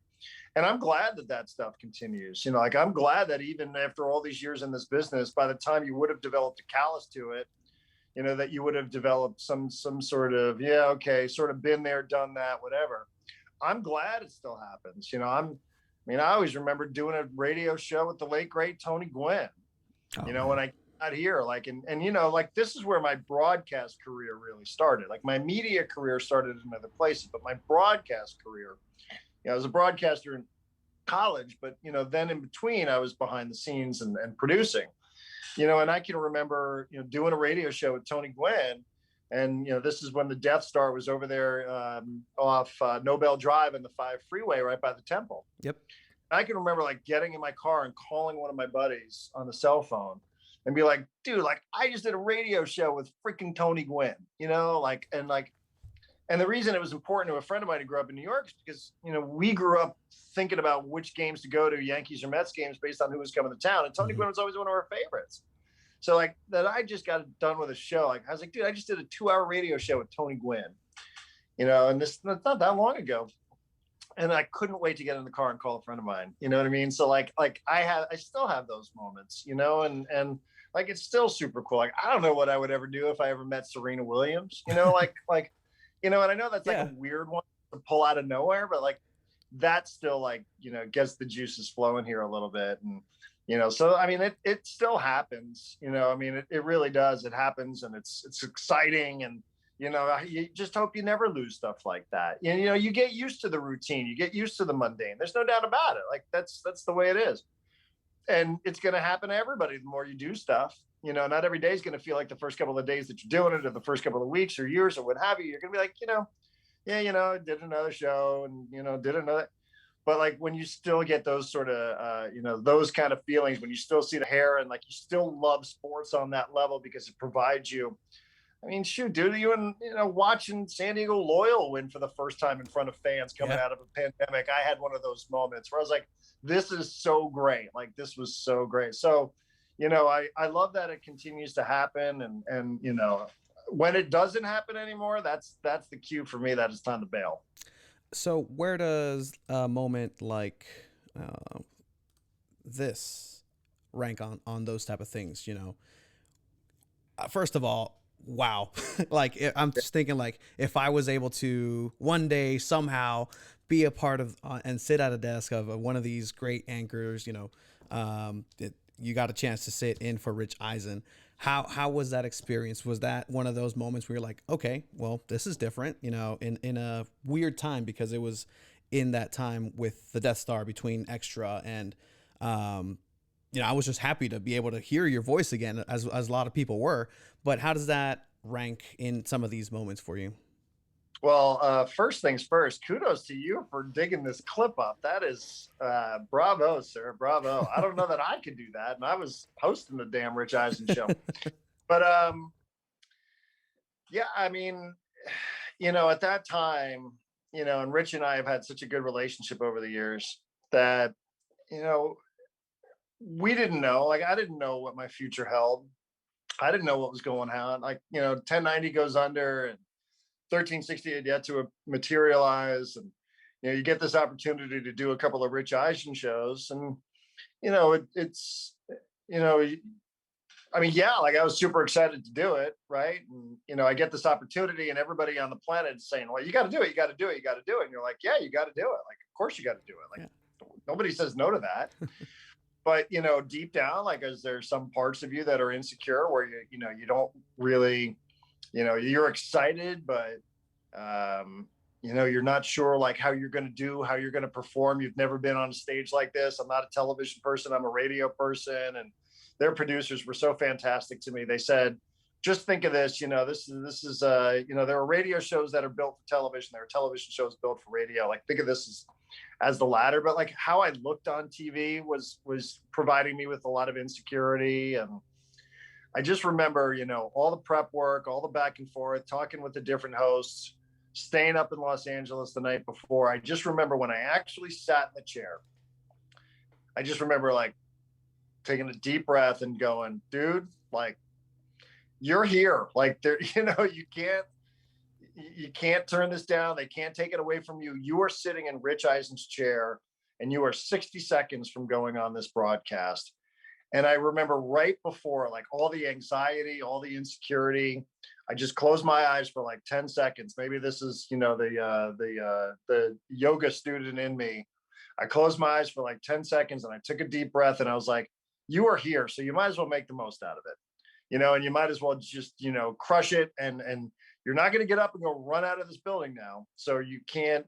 and I'm glad that stuff continues, like, I'm glad that even after all these years in this business, by the time you would have developed a callus to it, that you would have developed some sort of, sort of been there, done that, whatever. I'm glad it still happens. I always remember doing a radio show with the late great Tony Gwynn. Oh, When man. I got here, like, and like, this is where my broadcast career really started. Like, my media career started in other places, but my broadcast career, I was a broadcaster in college, but then in between, I was behind the scenes and producing. And I can remember, doing a radio show with Tony Gwynn. And, this is when the Death Star was over there off Nobel Drive and the 5 freeway right by the temple. Yep. I can remember, like, getting in my car and calling one of my buddies on the cell phone and be like, dude, like, I just did a radio show with freaking Tony Gwynn, and the reason it was important to a friend of mine who grew up in New York is because, we grew up thinking about which games to go to, Yankees or Mets games, based on who was coming to town. And Tony Gwynn was always one of our favorites. So, like, that I just got done with a show. Like, I was like, dude, I just did a 2-hour radio show with Tony Gwynn, and this not that long ago. And I couldn't wait to get in the car and call a friend of mine. You know what I mean? So, like I still have those moments, and like, it's still super cool. Like, I don't know what I would ever do if I ever met Serena Williams, and I know that's like a weird one to pull out of nowhere, but, like, that still like, gets the juices flowing here a little bit. And, so, I mean, it still happens, I mean, it really does. It happens, and it's exciting. And, you just hope you never lose stuff like that. And, you get used to the routine, you get used to the mundane. There's no doubt about it. Like that's the way it is. And it's going to happen to everybody the more you do stuff. Not every day is going to feel like the first couple of days that you're doing it, or the first couple of weeks or years or what have you. You're going to be like, yeah, did another show and, did another. But like when you still get those sort of, those kind of feelings, when you still see the hair and like you still love sports on that level because it provides you. I mean, shoot, dude, watching San Diego Loyal win for the first time in front of fans coming out of a pandemic. I had one of those moments where I was like, this is so great. Like, this was so great. So, I love that it continues to happen. And when it doesn't happen anymore, that's the cue for me that it's time to bail. So where does a moment like this rank on those type of things? First of all, wow. Like I'm just thinking like if I was able to one day somehow be a part of and sit at a desk of one of these great anchors, you got a chance to sit in for Rich Eisen. How was that experience? Was that one of those moments where you're like, okay, well, this is different, in a weird time, because it was in that time with the Death Star between Extra and I was just happy to be able to hear your voice again, as a lot of people were. But how does that rank in some of these moments for you? Well, first things first, kudos to you for digging this clip up. That is bravo, sir. Bravo. I don't know that I could do that. And I was hosting the damn Rich Eisen show. But yeah, I mean, at that time, and Rich and I have had such a good relationship over the years that, we didn't know, like, I didn't know what my future held. I didn't know what was going on. Like, 1090 goes under and 1360 had yet to materialize. And, you get this opportunity to do a couple of Rich Eisen shows. And, it's, I mean, yeah, like I was super excited to do it. Right. And, I get this opportunity and everybody on the planet is saying, well, you got to do it. You got to do it. You got to do it. And you're like, yeah, you got to do it. Like, of course you got to do it. Like, nobody says no to that. But, deep down, like, is there some parts of you that are insecure where you don't really, you're excited, but, you're not sure like how you're going to do, how you're going to perform. You've never been on a stage like this. I'm not a television person. I'm a radio person. And their producers were so fantastic to me. They said, just think of this, this is, there are radio shows that are built for television. There are television shows built for radio. Like, think of this as the latter, but like how I looked on TV was providing me with a lot of insecurity. And I just remember, all the prep work, all the back and forth, talking with the different hosts, staying up in Los Angeles the night before. I just remember when I actually sat in the chair, I just remember like taking a deep breath and going, dude, like, you're here. Like, there, you can't turn this down. They can't take it away from you. You are sitting in Rich Eisen's chair and you are 60 seconds from going on this broadcast. And I remember right before, like, all the anxiety, all the insecurity, I just closed my eyes for like 10 seconds. Maybe this is, the yoga student in me. I closed my eyes for like 10 seconds and I took a deep breath and I was like, you are here. So you might as well make the most out of it, and you might as well just, crush it. And you're not going to get up and go run out of this building now. So you can't,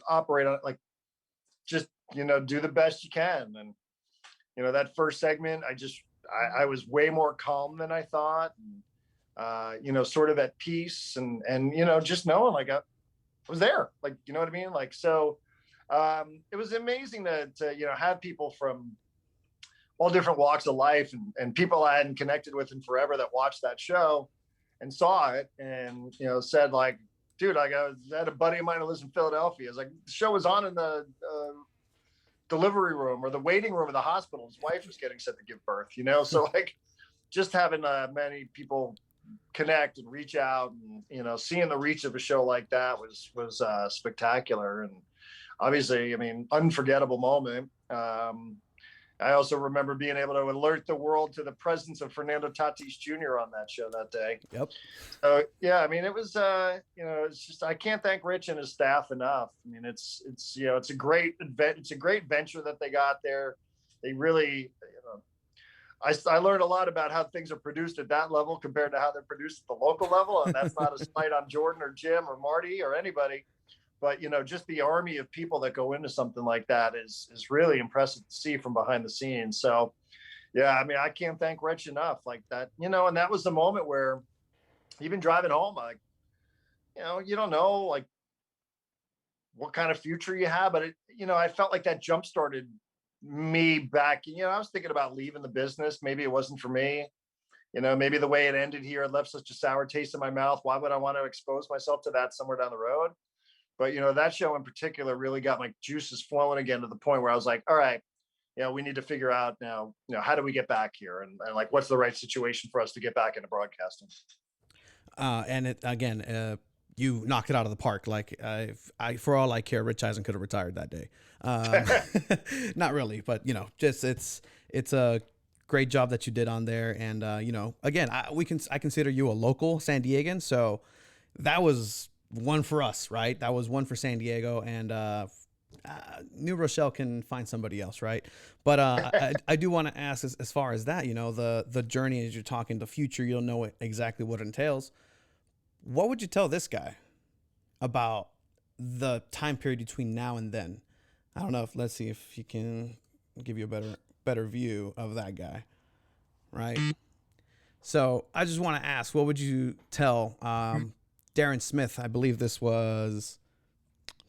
operate on it. Like, just, do the best you can. And, that first segment, I was way more calm than I thought. And, sort of at peace and, just knowing like I was there, like, you know what I mean? Like, so it was amazing to, have people from all different walks of life and people I hadn't connected with in forever that watched that show and saw it and, said like, dude, like I had a buddy of mine who lives in Philadelphia. It's like the show was on in the delivery room or the waiting room of the hospital. His wife was getting set to give birth, so like just having many people connect and reach out and, seeing the reach of a show like that was spectacular. And obviously, I mean, unforgettable moment. I also remember being able to alert the world to the presence of Fernando Tatis Jr. on that show that day. Yep. So yeah, I mean, it was it's just, I can't thank Rich and his staff enough. I mean, it's a great it's a great venture that they got there. They really, I learned a lot about how things are produced at that level compared to how they're produced at the local level, and that's not a slight on Jordan or Jim or Marty or anybody. But just the army of people that go into something like that is really impressive to see from behind the scenes. So yeah, I mean, I can't thank Rich enough like that. And that was the moment where even driving home, like, you don't know like what kind of future you have, but I felt like that jump started me back. I was thinking about leaving the business. Maybe it wasn't for me. Maybe the way it ended here, it left such a sour taste in my mouth. Why would I want to expose myself to that somewhere down the road? But that show in particular really got my juices flowing again, to the point where I was like, all right, we need to figure out now, how do we get back here, and like, what's the right situation for us to get back into broadcasting? And it again, you knocked it out of the park. Like, for all I care, Rich Eisen could have retired that day. Not really, but just it's a great job that you did on there. And again, I consider you a local San Diegan, so that was one for us, right? That was one for San Diego, and New Rochelle can find somebody else, right? But I do want to ask, as far as that, the journey, as you're talking the future, you don't know exactly what it entails. What would you tell this guy about the time period between now and then? I don't know if let's see if you can give you a better view of that guy, right? So I just want to ask, what would you tell Darren Smith? I believe this was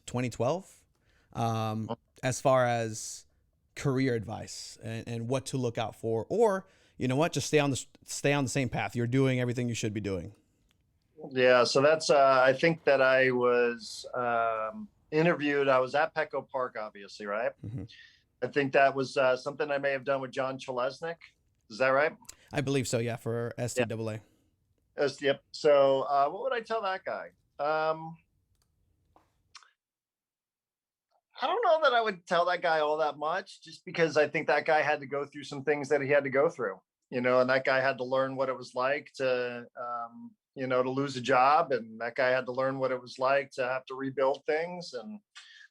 2012. As far as career advice and what to look out for, or just stay on the same path. You're doing everything you should be doing. Yeah, so that's I think that I was interviewed. I was at Petco Park, obviously, right? Mm-hmm. I think that was something I may have done with John Chalesnik. Is that right? I believe so. Yeah, for STAA. Yeah. Yep. So what would I tell that guy? I don't know that I would tell that guy all that much, just because I think that guy had to go through some things that he had to go through, and that guy had to learn what it was like to, to lose a job. And that guy had to learn what it was like to have to rebuild things and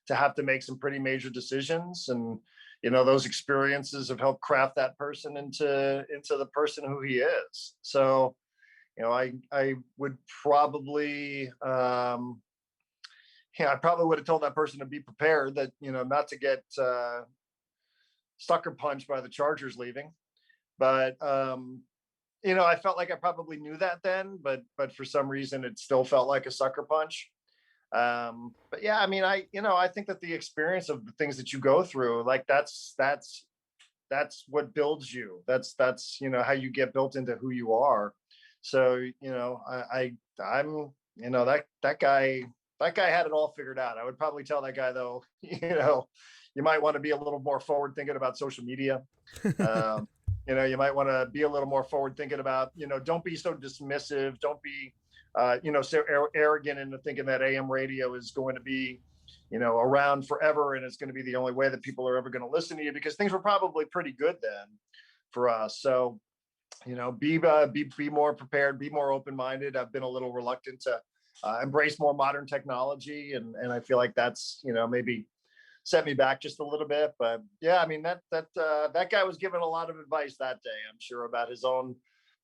to have to make some pretty major decisions. And, those experiences have helped craft that person into the person who he is. So, I would probably, I probably would have told that person to be prepared, that, not to get sucker punched by the Chargers leaving. But, I felt like I probably knew that then, but for some reason it still felt like a sucker punch. But yeah, I mean, I think that the experience of the things that you go through, like that's what builds you. That's how you get built into who you are. So, I'm, that guy had it all figured out. I would probably tell that guy, though, you might want to be a little more forward thinking about social media. You might want to be a little more forward thinking about, don't be so dismissive. Don't be, so arrogant into thinking that AM radio is going to be, around forever, and it's going to be the only way that people are ever going to listen to you, because things were probably pretty good then for us. So, be more prepared, be more open-minded. I've been a little reluctant to embrace more modern technology, and I feel like that's maybe set me back just a little bit. But yeah, I mean, that guy was given a lot of advice that day, I'm sure, about his own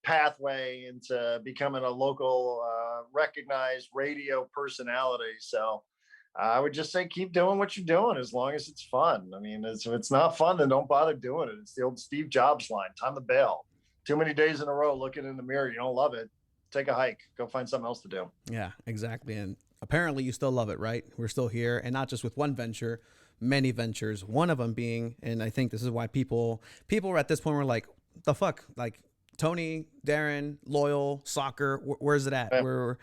pathway into becoming a local recognized radio personality. So I would just say keep doing what you're doing, as long as it's fun. I mean, if it's not fun, then don't bother doing it. It's the old Steve Jobs line: time to bail. Too many days in a row looking in the mirror, you don't love it, take a hike, go find something else to do. Yeah, exactly. And apparently you still love it, right? We're still here, and not just with one venture, many ventures. One of them being, and I think this is why people are at this point were like, the fuck, like Tony, Darren, loyal, soccer, where's it at? Yeah. We're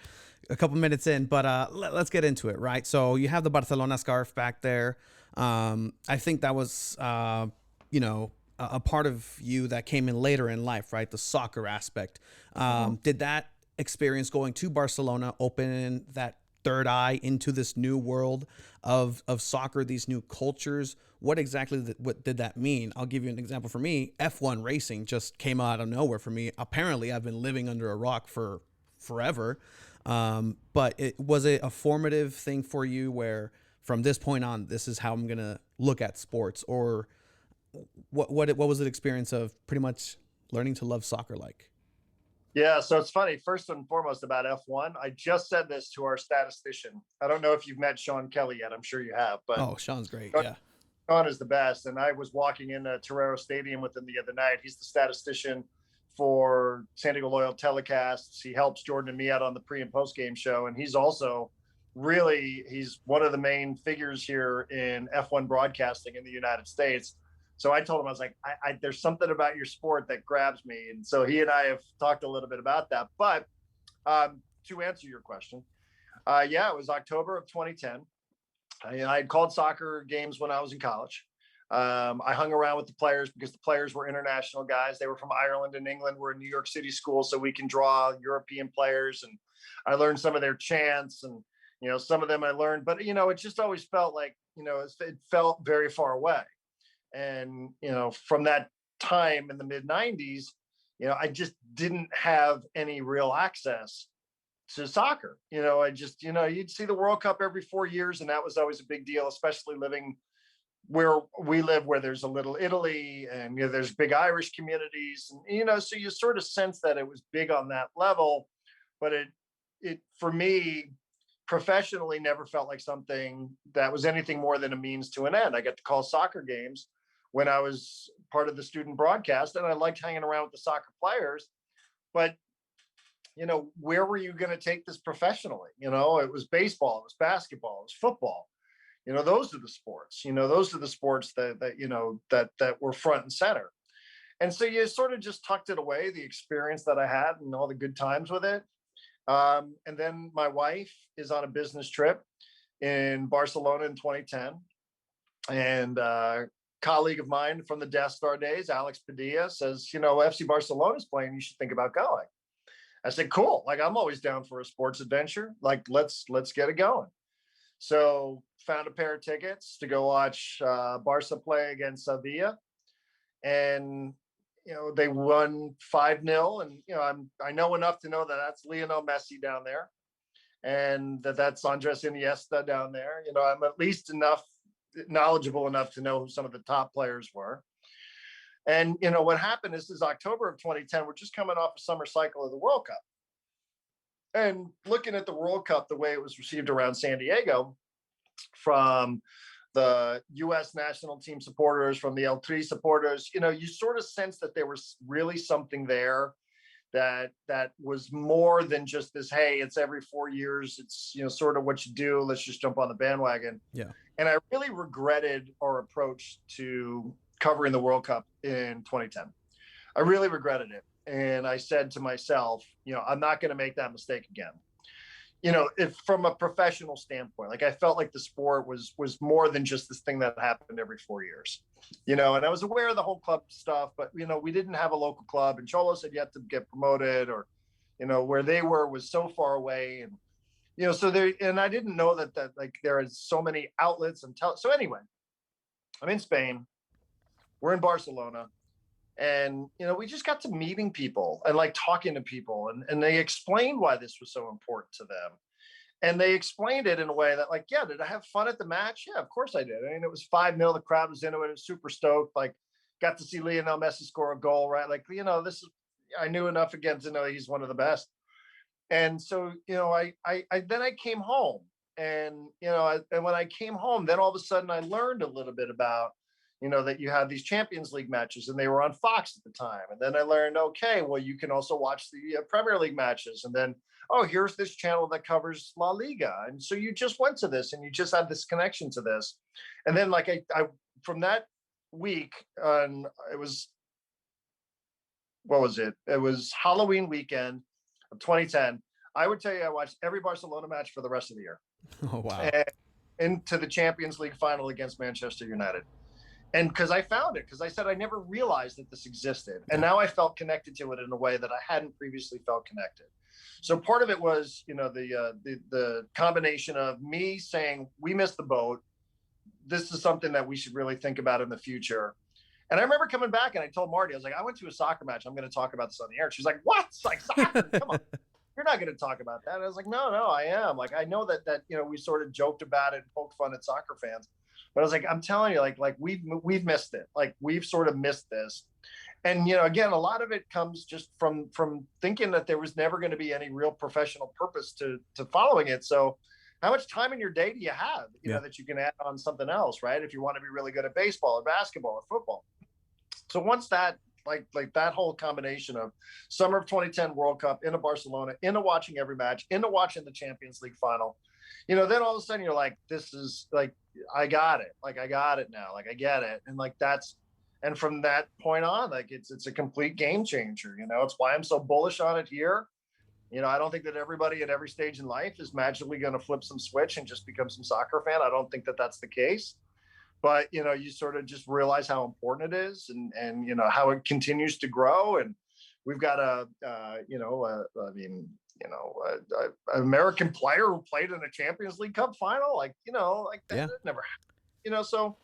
a couple minutes in, but let's get into it, right? So you have the Barcelona scarf back there. I think that was, a part of you that came in later in life, right? The soccer aspect. Did that experience going to Barcelona open that third eye into this new world of soccer, these new cultures. What exactly what did that mean? I'll give you an example. For me, F1 racing just came out of nowhere for me. Apparently, I've been living under a rock for forever. But was it a formative thing for you where from this point on, this is how I'm going to look at sports? Or what was the experience of pretty much learning to love soccer like? Yeah, so it's funny. First and foremost about F1, I just said this to our statistician. I don't know if you've met Sean Kelly yet. I'm sure you have, but Oh, Sean's great. Yeah. Sean is the best. And I was walking into Torero Stadium with him the other night. He's the statistician for San Diego Loyal telecasts. He helps Jordan and me out on the pre and post game show. And he's also he's one of the main figures here in F1 broadcasting in the United States. So I told him, I was like, there's something about your sport that grabs me. And so he and I have talked a little bit about that. But to answer your question, yeah, it was October of 2010. I had called soccer games when I was in college. I hung around with the players because the players were international guys. They were from Ireland and England. We're in New York City school, so we can draw European players. And I learned some of their chants, and some of them I learned. But it just always felt like it felt very far away. And from that time in the mid 90s, I just didn't have any real access to soccer. I just, you'd see the World Cup every 4 years, and that was always a big deal, especially living where we live, where there's a little Italy and there's big Irish communities, and so you sort of sense that it was big on that level. But it for me professionally never felt like something that was anything more than a means to an end. I got to call soccer games when I was part of the student broadcast, and I liked hanging around with the soccer players. But where were you going to take this professionally? It was baseball, it was basketball, it was football. Those are the sports. Those are the sports that were front and center. And so you sort of just tucked it away, the experience that I had and all the good times with it. And then my wife is on a business trip in Barcelona in 2010, and colleague of mine from the Death Star days, Alex Padilla, says, FC Barcelona is playing. You should think about going. I said, cool. Like, I'm always down for a sports adventure. Like, let's get it going. So found a pair of tickets to go watch Barca play against Sevilla. And, they won 5-0. And, I know enough to know that that's Lionel Messi down there. And that's Andres Iniesta down there. I'm at least knowledgeable enough to know who some of the top players were. And what happened is October of 2010, we're just coming off a summer cycle of the World Cup, and looking at the World Cup, the way it was received around San Diego from the US national team supporters, from the El Tri supporters, you sort of sense that there was really something there that was more than just this, hey, it's every 4 years, it's sort of what you do, let's just jump on the bandwagon. Yeah. And I really regretted our approach to covering the World Cup in 2010. I really regretted it. And I said to myself, I'm not going to make that mistake again. If from a professional standpoint, like, I felt like the sport was more than just this thing that happened every 4 years, and I was aware of the whole club stuff, but, we didn't have a local club, and Cholos had yet to get promoted, or, where they were was so far away. And, so there, and I didn't know that like there is so many outlets and so anyway, I'm in Spain, we're in Barcelona. And, we just got to meeting people and like talking to people, and they explained why this was so important to them. And they explained it in a way that, like, yeah, did I have fun at the match? Yeah, of course I did. I mean, it was 5-0. The crowd was into it. It was super stoked. Like, got to see Lionel Messi score a goal, right? Like, I knew enough again to know he's one of the best. And so, I then I came home, and, and when I came home, then all of a sudden I learned a little bit about, that you have these Champions League matches, and they were on Fox at the time. And then I learned, okay, well, you can also watch the Premier League matches. And then, oh, here's this channel that covers La Liga. And so you just went to this, and you just had this connection to this. And then, like, I from that week on, it was, what was it? It was Halloween weekend of 2010. I would tell you, I watched every Barcelona match for the rest of the year. Oh, wow. And into the Champions League final against Manchester United. And because I found it, because I said I never realized that this existed, and Yeah. now I felt connected to it in a way that I hadn't previously felt connected. So part of it was, the combination of me saying we missed the boat. This is something that we should really think about in the future. And I remember coming back and I told Marty, I was like, I went to a soccer match. I'm going to talk about this on the air. She's like, what? It's like soccer? Come on. You're not going to talk about that. And I was like, no, I am. Like, I know that we sort of joked about it and poked fun at soccer fans. But I was like, I'm telling you, like we've missed it. Like we've sort of missed this. And again, a lot of it comes just from thinking that there was never going to be any real professional purpose to following it. So how much time in your day do you have, Yeah. that you can add on something else, right? If you want to be really good at baseball or basketball or football. So once that, like that whole combination of summer of 2010 World Cup, into Barcelona, into watching every match, into watching the Champions League final, then all of a sudden you're like, this is like, I got it. Like, I got it now. Like, I get it. And like, and from that point on, like it's a complete game changer. It's why I'm so bullish on it here. I don't think that everybody at every stage in life is magically going to flip some switch and just become some soccer fan. I don't think that that's the case. But you sort of just realize how important it is, and how it continues to grow. And we've got an American player who played in a Champions League Cup final, like that Yeah. never happened. So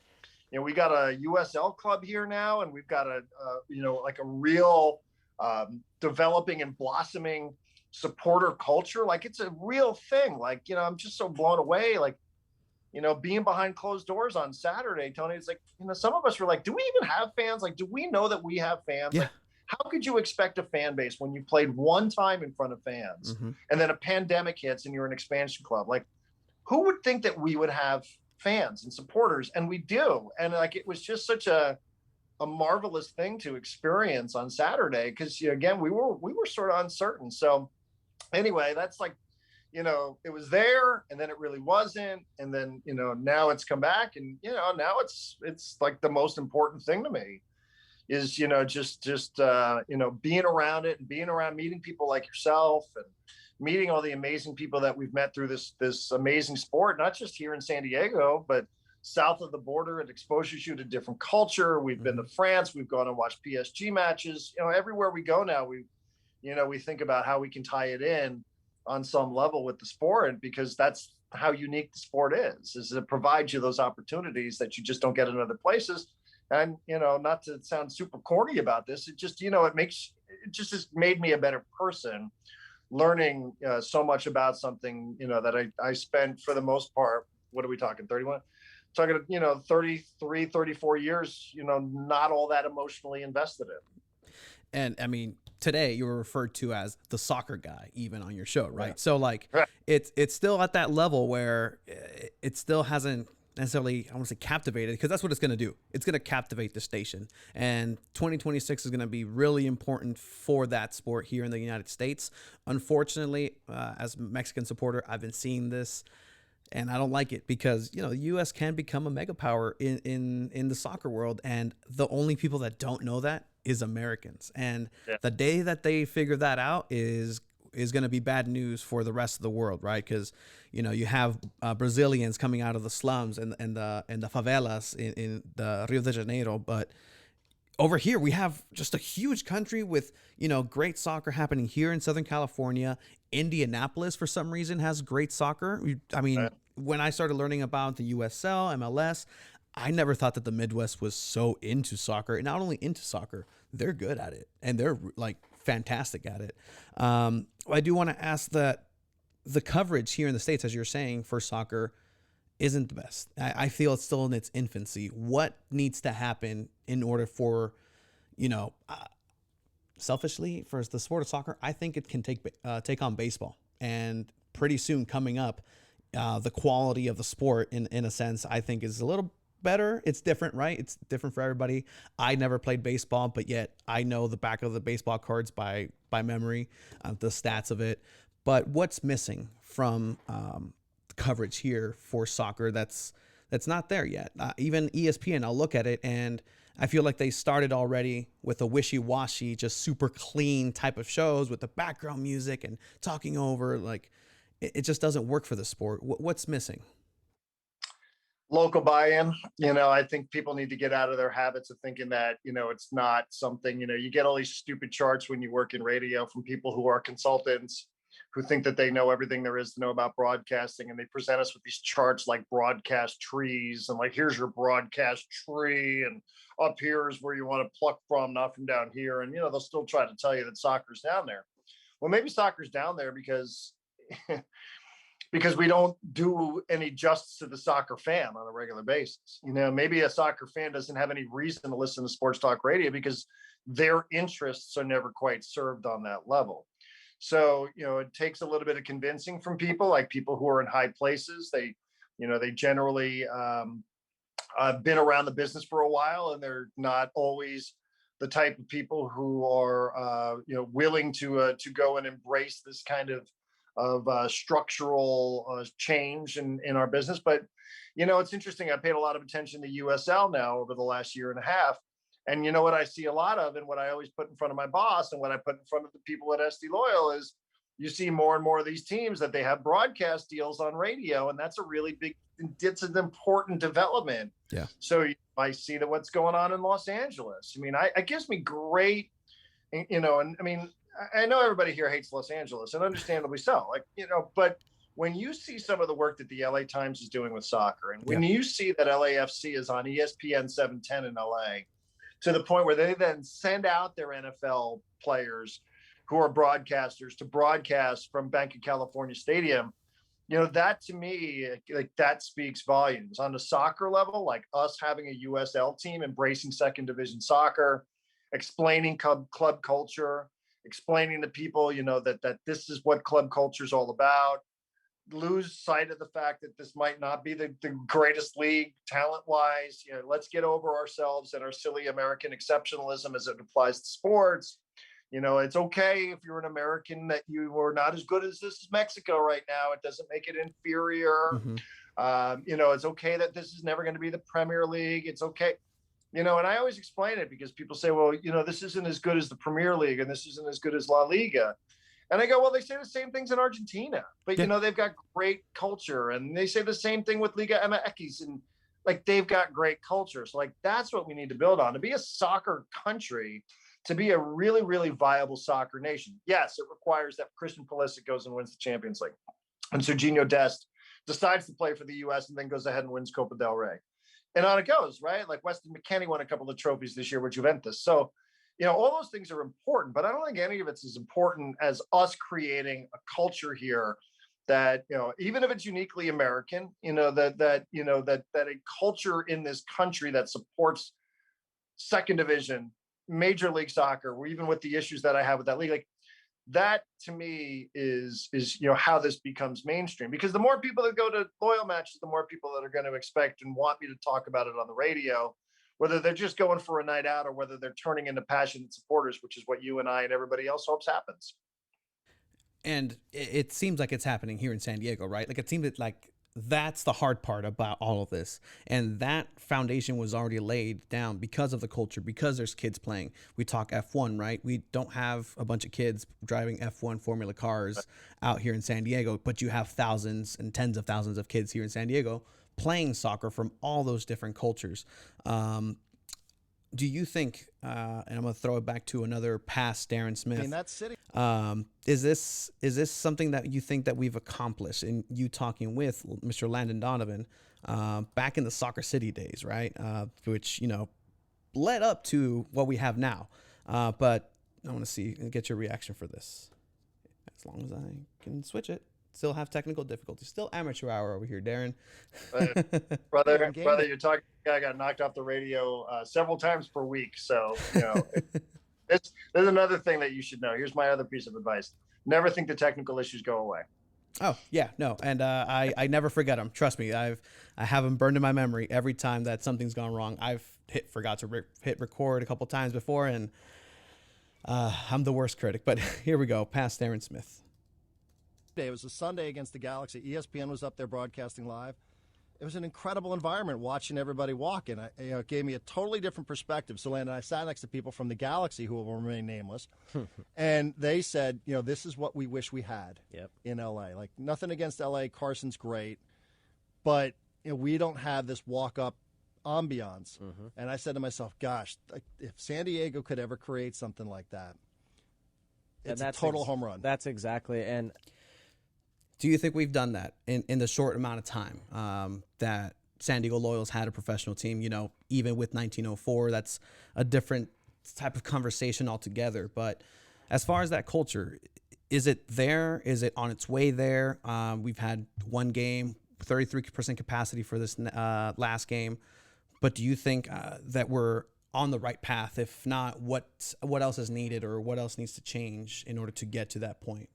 we got a USL club here now, and we've got a real developing and blossoming supporter culture. Like, it's a real thing. Like, I'm just so blown away. Like, being behind closed doors on Saturday, Tony, it's like, some of us were like, do we even have fans? Like, do we know that we have fans? Yeah. Like, how could you expect a fan base when you played one time in front of fans, Mm-hmm. and then a pandemic hits and you're an expansion club? Like, who would think that we would have fans and supporters? And we do. And like, it was just such a marvelous thing to experience on Saturday, because again, we were sort of uncertain. So anyway, that's like, it was there, and then it really wasn't, and then now it's come back, and now it's like the most important thing to me is just being around it, and being around, meeting people like yourself, and meeting all the amazing people that we've met through this amazing sport, not just here in San Diego, but south of the border. It exposes you to different culture. We've been to France, we've gone and watched PSG matches. Everywhere we go now, we think about how we can tie it in on some level with the sport, because that's how unique the sport is it provides you those opportunities that you just don't get in other places. And not to sound super corny about this, it just it just has made me a better person, learning so much about something that I spent, for the most part, what are we talking, 31, talking 33, 34 years, not all that emotionally invested in. And I mean, today you were referred to as the soccer guy, even on your show, right? Yeah. So like, Right. it's still at that level where it still hasn't necessarily, I want to say, captivated, because that's what it's going to do. It's going to captivate the station. And 2026 is going to be really important for that sport here in the United States. Unfortunately, as a Mexican supporter, I've been seeing this, and I don't like it, because the U.S. can become a mega power in the soccer world, and the only people that don't know that is Americans. And Yeah. the day that they figure that out is going to be bad news for the rest of the world, right? Because you have Brazilians coming out of the slums and the favelas in the Rio de Janeiro, but over here we have just a huge country with great soccer happening here in Southern California. Indianapolis, for some reason, has great soccer. I mean, Right. when I started learning about the USL, MLS, I never thought that the Midwest was so into soccer. And not only into soccer, they're good at it, and they're like fantastic at it. I do want to ask that the coverage here in the States, as you're saying, for soccer isn't the best. I feel it's still in its infancy. What needs to happen in order for, selfishly, for the sport of soccer, I think it can take on baseball, and pretty soon coming up, the quality of the sport, in a sense, I think is a little better. It's different, right? It's different for everybody. I never played baseball, but yet I know the back of the baseball cards by memory, the stats of it. But what's missing from coverage here for soccer that's not there yet? Even ESPN, I'll look at it and I feel like they started already with a wishy-washy, just super clean type of shows with the background music and talking over. Like, it just doesn't work for the sport. What's missing? Local buy-in. I think people need to get out of their habits of thinking that, it's not something, you get all these stupid charts when you work in radio from people who are consultants who think that they know everything there is to know about broadcasting. And they present us with these charts like broadcast trees and like, here's your broadcast tree. And up here is where you want to pluck from, not from down here. And, they'll still try to tell you that soccer's down there. Well, maybe soccer's down there because because we don't do any justice to the soccer fan on a regular basis. Maybe a soccer fan doesn't have any reason to listen to sports talk radio because their interests are never quite served on that level. So, it takes a little bit of convincing from people, like people who are in high places. They generally been around the business for a while, and they're not always the type of people who are, willing to go and embrace this kind of structural change in our business. But, it's interesting. I paid a lot of attention to USL now over the last year and a half. And what I see a lot of, and what I always put in front of my boss and what I put in front of the people at SD Loyal is you see more and more of these teams that they have broadcast deals on radio. And that's a really big, it's an important development. Yeah. So I see that what's going on in Los Angeles. I mean, it gives me great, and I mean, I know everybody here hates Los Angeles, and understandably so. But when you see some of the work that the LA Times is doing with soccer, and when you see that LAFC is on ESPN 710 in LA, to the point where they then send out their NFL players who are broadcasters to broadcast from Banc of California Stadium, that to me, like that speaks volumes. On the soccer level, like us having a USL team embracing second division soccer, explaining club culture, explaining to people, that this is what club culture is all about. Lose sight of the fact that this might not be the greatest league talent-wise. Let's get over ourselves and our silly American exceptionalism as it applies to sports. It's okay if you're an American that you are not as good as this is Mexico right now. It doesn't make it inferior. Mm-hmm. It's okay that this is never going to be the Premier League. It's okay. And I always explain it because people say, well, this isn't as good as the Premier League and this isn't as good as La Liga. And I go, well, they say the same things in Argentina, but, they've got great culture. And they say the same thing with Liga MX, and like, they've got great culture. So like, that's what we need to build on to be a soccer country, to be a really, really viable soccer nation. Yes, it requires that Christian Pulisic goes and wins the Champions League. And Serginho Dest decides to play for the US and then goes ahead and wins Copa del Rey. And on it goes, right? Like Weston McKennie won a couple of trophies this year with Juventus. So, all those things are important, but I don't think any of it's as important as us creating a culture here that, even if it's uniquely American, that a culture in this country that supports second division, Major League Soccer, or even with the issues that I have with that league, like that to me is how this becomes mainstream. Because the more people that go to Loyal matches, the more people that are going to expect and want me to talk about it on the radio, whether they're just going for a night out or whether they're turning into passionate supporters, which is what you and I and everybody else hopes happens. And it seems like it's happening here in San Diego, right? Like, it seems like that's the hard part about all of this. And that foundation was already laid down because of the culture, because there's kids playing. We talk F1, right? We don't have a bunch of kids driving F1 Formula cars out here in San Diego, but you have thousands and tens of thousands of kids here in San Diego playing soccer from all those different cultures. Do you think, and I'm going to throw it back to another past Darren Smith, in that city, is this something that you think that we've accomplished in you talking with Mr. Landon Donovan back in the Soccer City days, right? Which, led up to what we have now. But I want to see and get your reaction for this. As long as I can switch it. Still have technical difficulties. Still amateur hour over here, Darren. brother, you're talking. I got knocked off the radio several times per week. So, there's another thing that you should know. Here's my other piece of advice. Never think the technical issues go away. Oh, yeah, no. And I never forget them. Trust me. I have them burned in my memory every time that something's gone wrong. I've forgot to hit record a couple times before, and I'm the worst critic. But here we go. Past Darren Smith. It was a Sunday against the Galaxy. ESPN was up there broadcasting live. It was an incredible environment watching everybody walk in. It gave me a totally different perspective. So, Landon, I sat next to people from the Galaxy who will remain nameless, and they said, this is what we wish we had in L.A. Like, nothing against L.A. Carson's great, but we don't have this walk-up ambiance. And I said to myself, gosh, if San Diego could ever create something like that, it's a total home run. That's exactly. And do you think we've done that in the short amount of time that San Diego Loyals had a professional team? Even with 1904, that's a different type of conversation altogether. But as far as that culture, is it there? Is it on its way there? We've had one game, 33% capacity for this last game. But do you think that we're on the right path? If not, what else is needed, or what else needs to change in order to get to that point?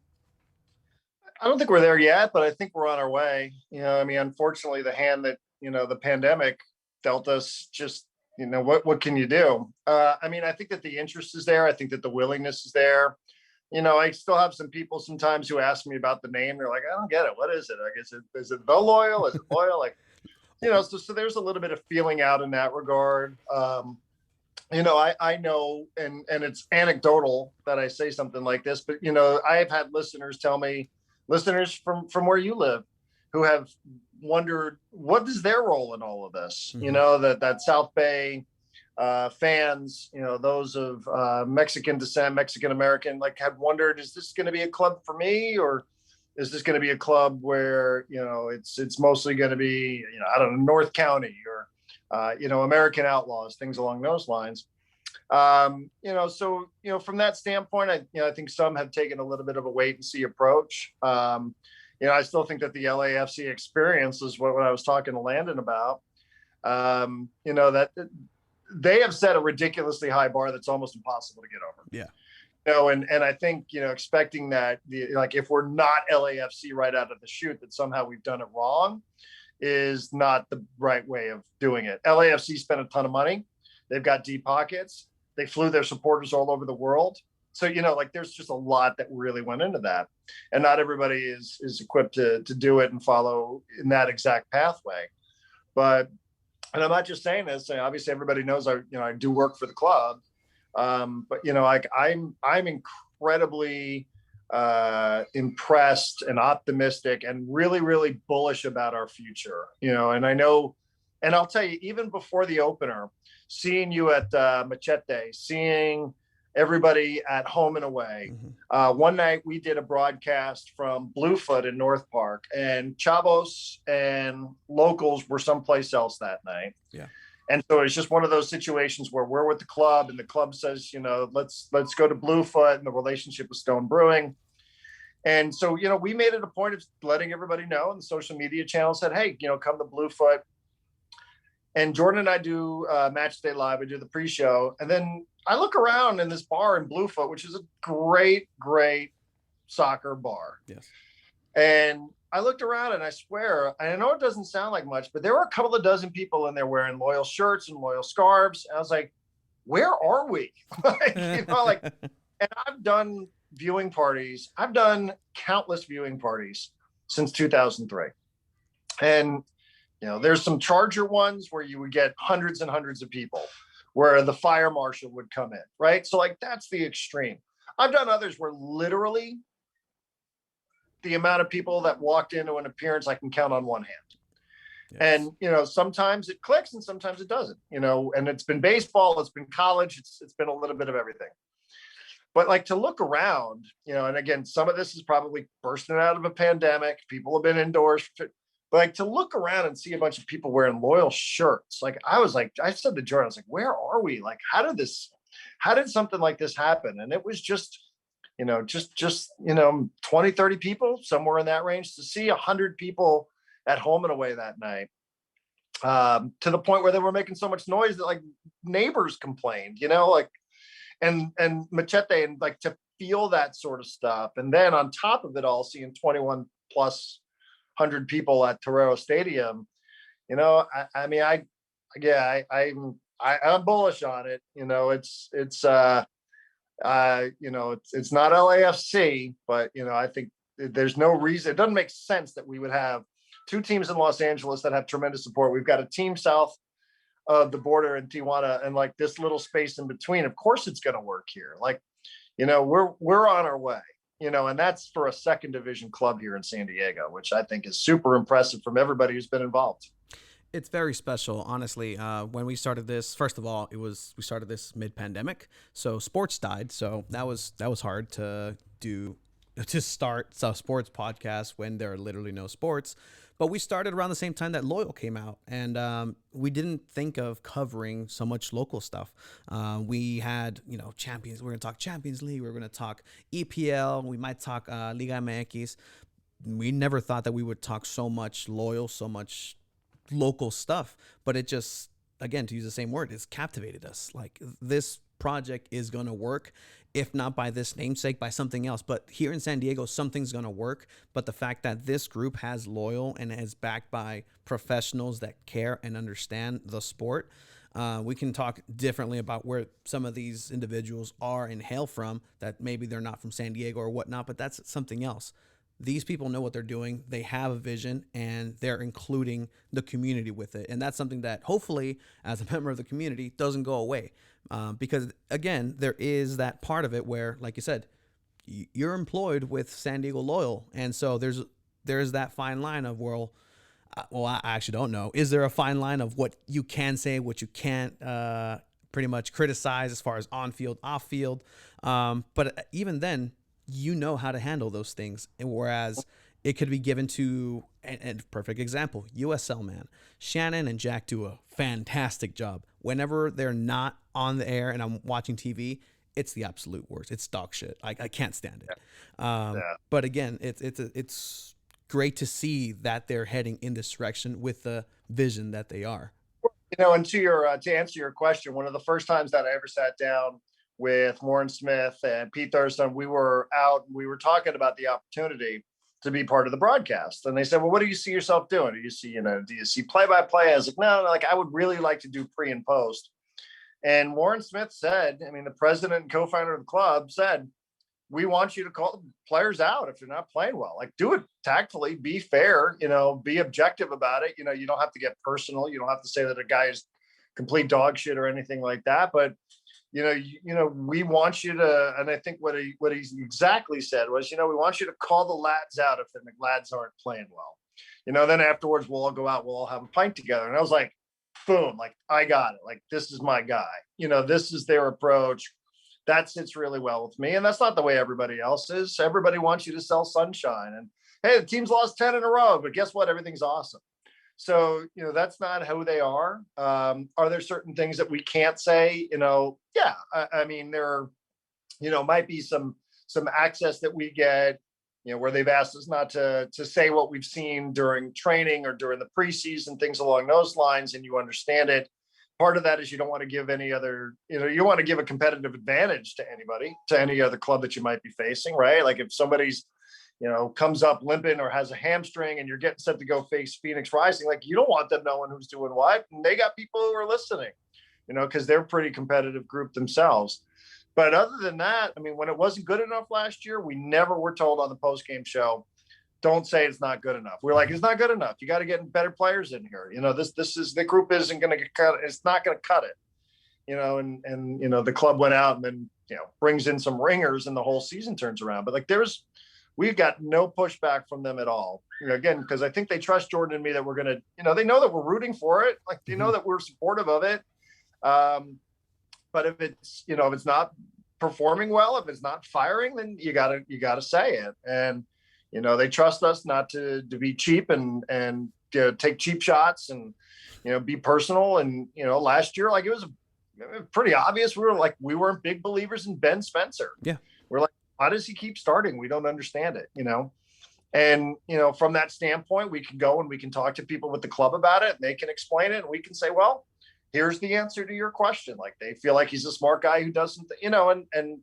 I don't think we're there yet, but I think we're on our way. Unfortunately, the hand that, the pandemic dealt us, just, what can you do? I think that the interest is there. I think that the willingness is there. I still have some people sometimes who ask me about the name. They're like, I don't get it. What is it? Like, is it the Loyal? Is it Loyal? Like, so there's a little bit of feeling out in that regard. I know, and it's anecdotal that I say something like this, but, I've had listeners tell me, listeners from where you live, who have wondered, what is their role in all of this? That South Bay fans, those of Mexican descent, Mexican American, like, had wondered, is this going to be a club for me, or is this going to be a club where, it's mostly going to be, I don't know, North County or, American Outlaws, things along those lines. So, from that standpoint, I think some have taken a little bit of a wait and see approach. I still think that the LAFC experience is what I was talking to Landon about. That they have set a ridiculously high bar that's almost impossible to get over. Yeah. And I think, expecting that if we're not LAFC right out of the chute, that somehow we've done it wrong is not the right way of doing it. LAFC spent a ton of money. They've got deep pockets. They flew their supporters all over the world. So, there's just a lot that really went into that. And not everybody is equipped to do it and follow in that exact pathway. But, and I'm not just saying this, obviously everybody knows I do work for the club. But, I'm incredibly impressed and optimistic and really, really bullish about our future, and I know, and I'll tell you, even before the opener, seeing you at Machete, seeing everybody at home and away. One night we did a broadcast from Bluefoot in North Park, and Chavos and locals were someplace else that night. Yeah. And so it's just one of those situations where we're with the club and the club says, let's go to Bluefoot, and the relationship with Stone Brewing. And so, we made it a point of letting everybody know, and the social media channel said, hey, come to Bluefoot. And Jordan and I do Match Day Live. I do the pre-show. And then I look around in this bar in Bluefoot, which is a great, great soccer bar. Yes. And I looked around, and I swear, and I know it doesn't sound like much, but there were a couple of dozen people in there wearing Loyal shirts and Loyal scarves. And I was like, where are we? And I've done viewing parties. I've done countless viewing parties since 2003. And, there's some Charger ones where you would get hundreds and hundreds of people, where the fire marshal would come in, right? So that's the extreme. I've done others where literally the amount of people that walked into an appearance, I can count on one hand. Yes. And, sometimes it clicks and sometimes it doesn't, and it's been baseball, it's been college, it's been a little bit of everything. But to look around, and again, some of this is probably bursting out of a pandemic. People have been indoors. But to look around and see a bunch of people wearing Loyal shirts, I said to Jordan, I was like, where are we? How did something like this happen? And it was just 20, 30 people, somewhere in that range. To see 100 people at home and away that night, to the point where they were making so much noise that neighbors complained, and Machete, and to feel that sort of stuff. And then on top of it all, seeing 21 plus 100 people at Torero Stadium, I'm bullish on it. It's not LAFC, but I think there's no reason. It doesn't make sense that we would have two teams in Los Angeles that have tremendous support. We've got a team south of the border in Tijuana, and this little space in between. Of course, it's going to work here. We're on our way. And that's for a second division club here in San Diego, which I think is super impressive from everybody who's been involved. It's very special, honestly. When we started this, first of all, we started this mid-pandemic, so sports died. So that was hard to do, to start a sports podcast when there are literally no sports. But we started around the same time that Loyal came out, and we didn't think of covering so much local stuff. We had, Champions. We're going to talk Champions League. We're going to talk EPL. We might talk Liga MX. We never thought that we would talk so much Loyal, so much local stuff, but it just, again, to use the same word, it's captivated us. Like, this project is going to work, if not by this namesake, by something else. But here in San Diego, something's going to work. But the fact that this group has Loyal and is backed by professionals that care and understand the sport, we can talk differently about where some of these individuals are and hail from, that maybe they're not from San Diego or whatnot, but that's something else. These people know what they're doing. They have a vision, and they're including the community with it. And that's something that hopefully, as a member of the community, doesn't go away. Because, again, there is that part of it where, like you said, you're employed with San Diego Loyal. And so there's that fine line of, I actually don't know. Is there a fine line of what you can say, what you can't pretty much criticize as far as on field, off field? But even then, you know how to handle those things. And whereas it could be given to, and perfect example, USL, man. Shannon and Jack do a fantastic job. Whenever they're not on the air and I'm watching TV, it's the absolute worst. It's dog shit. I can't stand it. But again, it's great to see that they're heading in this direction with the vision that they are. And to answer your question, one of the first times that I ever sat down with Warren Smith and Pete Thurston, we were talking about the opportunity to be part of the broadcast. And they said, well, what do you see yourself doing? Do you see play-by-play? I was like, no, I would really like to do pre and post. And Warren Smith said, the president and co-founder of the club said, we want you to call players out if they're not playing well. Like, do it tactfully, be fair, be objective about it. You don't have to get personal. You don't have to say that a guy is complete dog shit or anything like that. But we want you to, and I think what he exactly said was, we want you to call the lads out if the lads aren't playing well. Then afterwards we'll all go out, we'll all have a pint together. And I was like, boom, like, I got it. Like, this is my guy. This is their approach. That sits really well with me. And that's not the way everybody else is. Everybody wants you to sell sunshine. And hey, the team's lost 10 in a row, but guess what? Everything's awesome. So, that's not who they are. Are there certain things that we can't say? Yeah, there are, might be some access that we get, where they've asked us not to say what we've seen during training or during the preseason, things along those lines, and you understand it. Part of that is you don't want to give any other, you want to give a competitive advantage to anybody, to any other club that you might be facing, right? Like, if somebody's comes up limping or has a hamstring and you're getting set to go face Phoenix Rising, like, you don't want them knowing who's doing what. And they got people who are listening, because they're a pretty competitive group themselves. But other than that, when it wasn't good enough last year, we never were told on the post-game show, don't say it's not good enough. We're like, it's not good enough. You got to get better players in here. This is, the group isn't going to get cut. It's not going to cut it. And the club went out and then, brings in some ringers and the whole season turns around. But we've got no pushback from them at all. Again, because I think they trust Jordan and me that we're going to, they know that we're rooting for it. Like, they know that we're supportive of it. But if it's, if it's not performing well, if it's not firing, then you gotta say it. And, they trust us not to be cheap and take cheap shots and, be personal. And, last year, like, it was pretty obvious. We weren't big believers in Ben Spencer. Yeah. We're like, how does he keep starting? We don't understand it, And, from that standpoint, we can go and we can talk to people with the club about it and they can explain it. And we can say, well, here's the answer to your question. Like, they feel like he's a smart guy who doesn't, and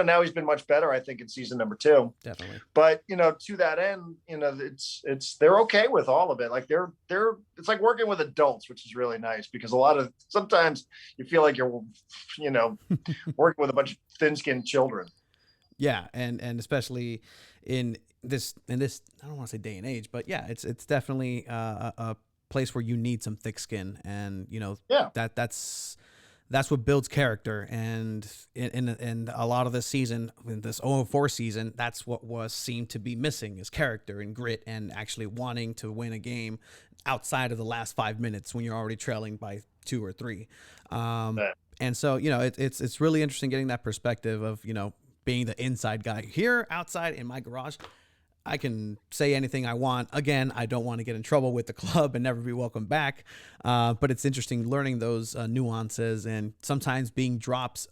now he's been much better, I think, in season number 2. Definitely. But, to that end, they're okay with all of it. Like, it's like working with adults, which is really nice, because sometimes you feel like you're, working with a bunch of thin-skinned children. Yeah. And especially in this, I don't want to say day and age, but yeah, it's definitely a place where you need some thick skin, and that's that's what builds character. And in a lot of this season, in this 0-4 season, that's what was seemed to be missing, is character and grit and actually wanting to win a game outside of the last 5 minutes when you're already trailing by 2 or 3. And so, it's really interesting getting that perspective of, being the inside guy. Here outside in my garage, I can say anything I want. Again, I don't want to get in trouble with the club and never be welcome back. But it's interesting learning those nuances, and sometimes being drops,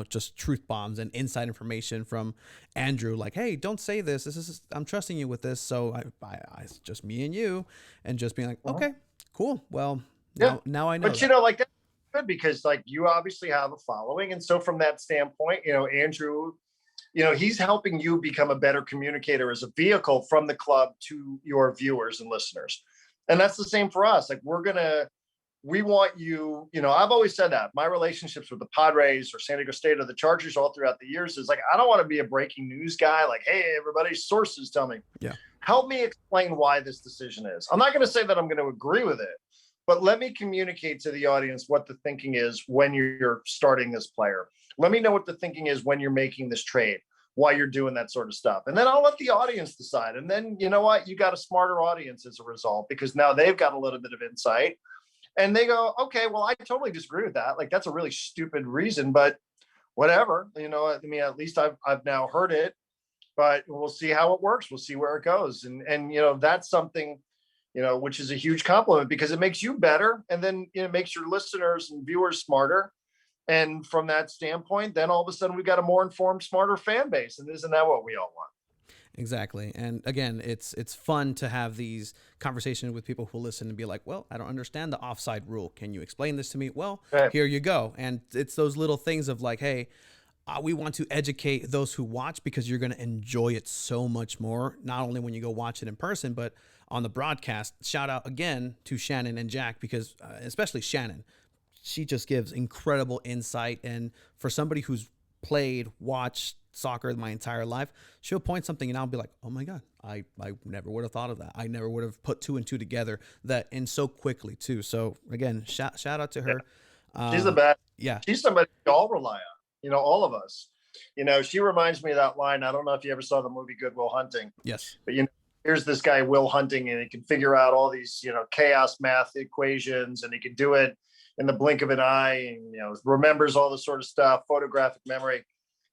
just truth bombs and inside information from Andrew. Like, hey, don't say this. I'm trusting you with this. So I it's just me and you, and just being like, okay, cool. Well, now I know. But that's good, because like you obviously have a following, and so from that standpoint, Andrew, he's helping you become a better communicator as a vehicle from the club to your viewers and listeners. And that's the same for us. Like we want you, I've always said that my relationships with the Padres or San Diego State or the Chargers all throughout the years is like, I don't want to be a breaking news guy. Like, hey, everybody's sources tell me, help me explain why this decision is. I'm not going to say that I'm going to agree with it, but let me communicate to the audience what the thinking is when you're starting this player. Let me know what the thinking is when you're making this trade, why you're doing that sort of stuff. And then I'll let the audience decide. And then, you know what? You got a smarter audience as a result, because now they've got a little bit of insight and they go, okay, well, I totally disagree with that. Like, that's a really stupid reason, but whatever, at least I've now heard it, but we'll see how it works. We'll see where it goes. And that's something, which is a huge compliment, because it makes you better. And then, it makes your listeners and viewers smarter. And from that standpoint, then all of a sudden we've got a more informed, smarter fan base. And isn't that what we all want? Exactly. And again, it's fun to have these conversations with people who listen and be like, well, I don't understand the offside rule. Can you explain this to me? Well, Here you go. And it's those little things of like, hey, we want to educate those who watch, because you're going to enjoy it so much more, not only when you go watch it in person, but on the broadcast. Shout out again to Shannon and Jack, because especially Shannon, she just gives incredible insight. And for somebody who's watched soccer my entire life, she'll point something and I'll be like, oh my God, I never would have thought of that. I never would have put 2 and 2 together, that and so quickly too. So again, shout out to her. She's the best. Yeah. She's somebody we all rely on, all of us. She reminds me of that line. I don't know if you ever saw the movie Good Will Hunting. Yes. But here's this guy, Will Hunting, and he can figure out all these, chaos math equations, and he can do it in the blink of an eye, and remembers all this sort of stuff, photographic memory.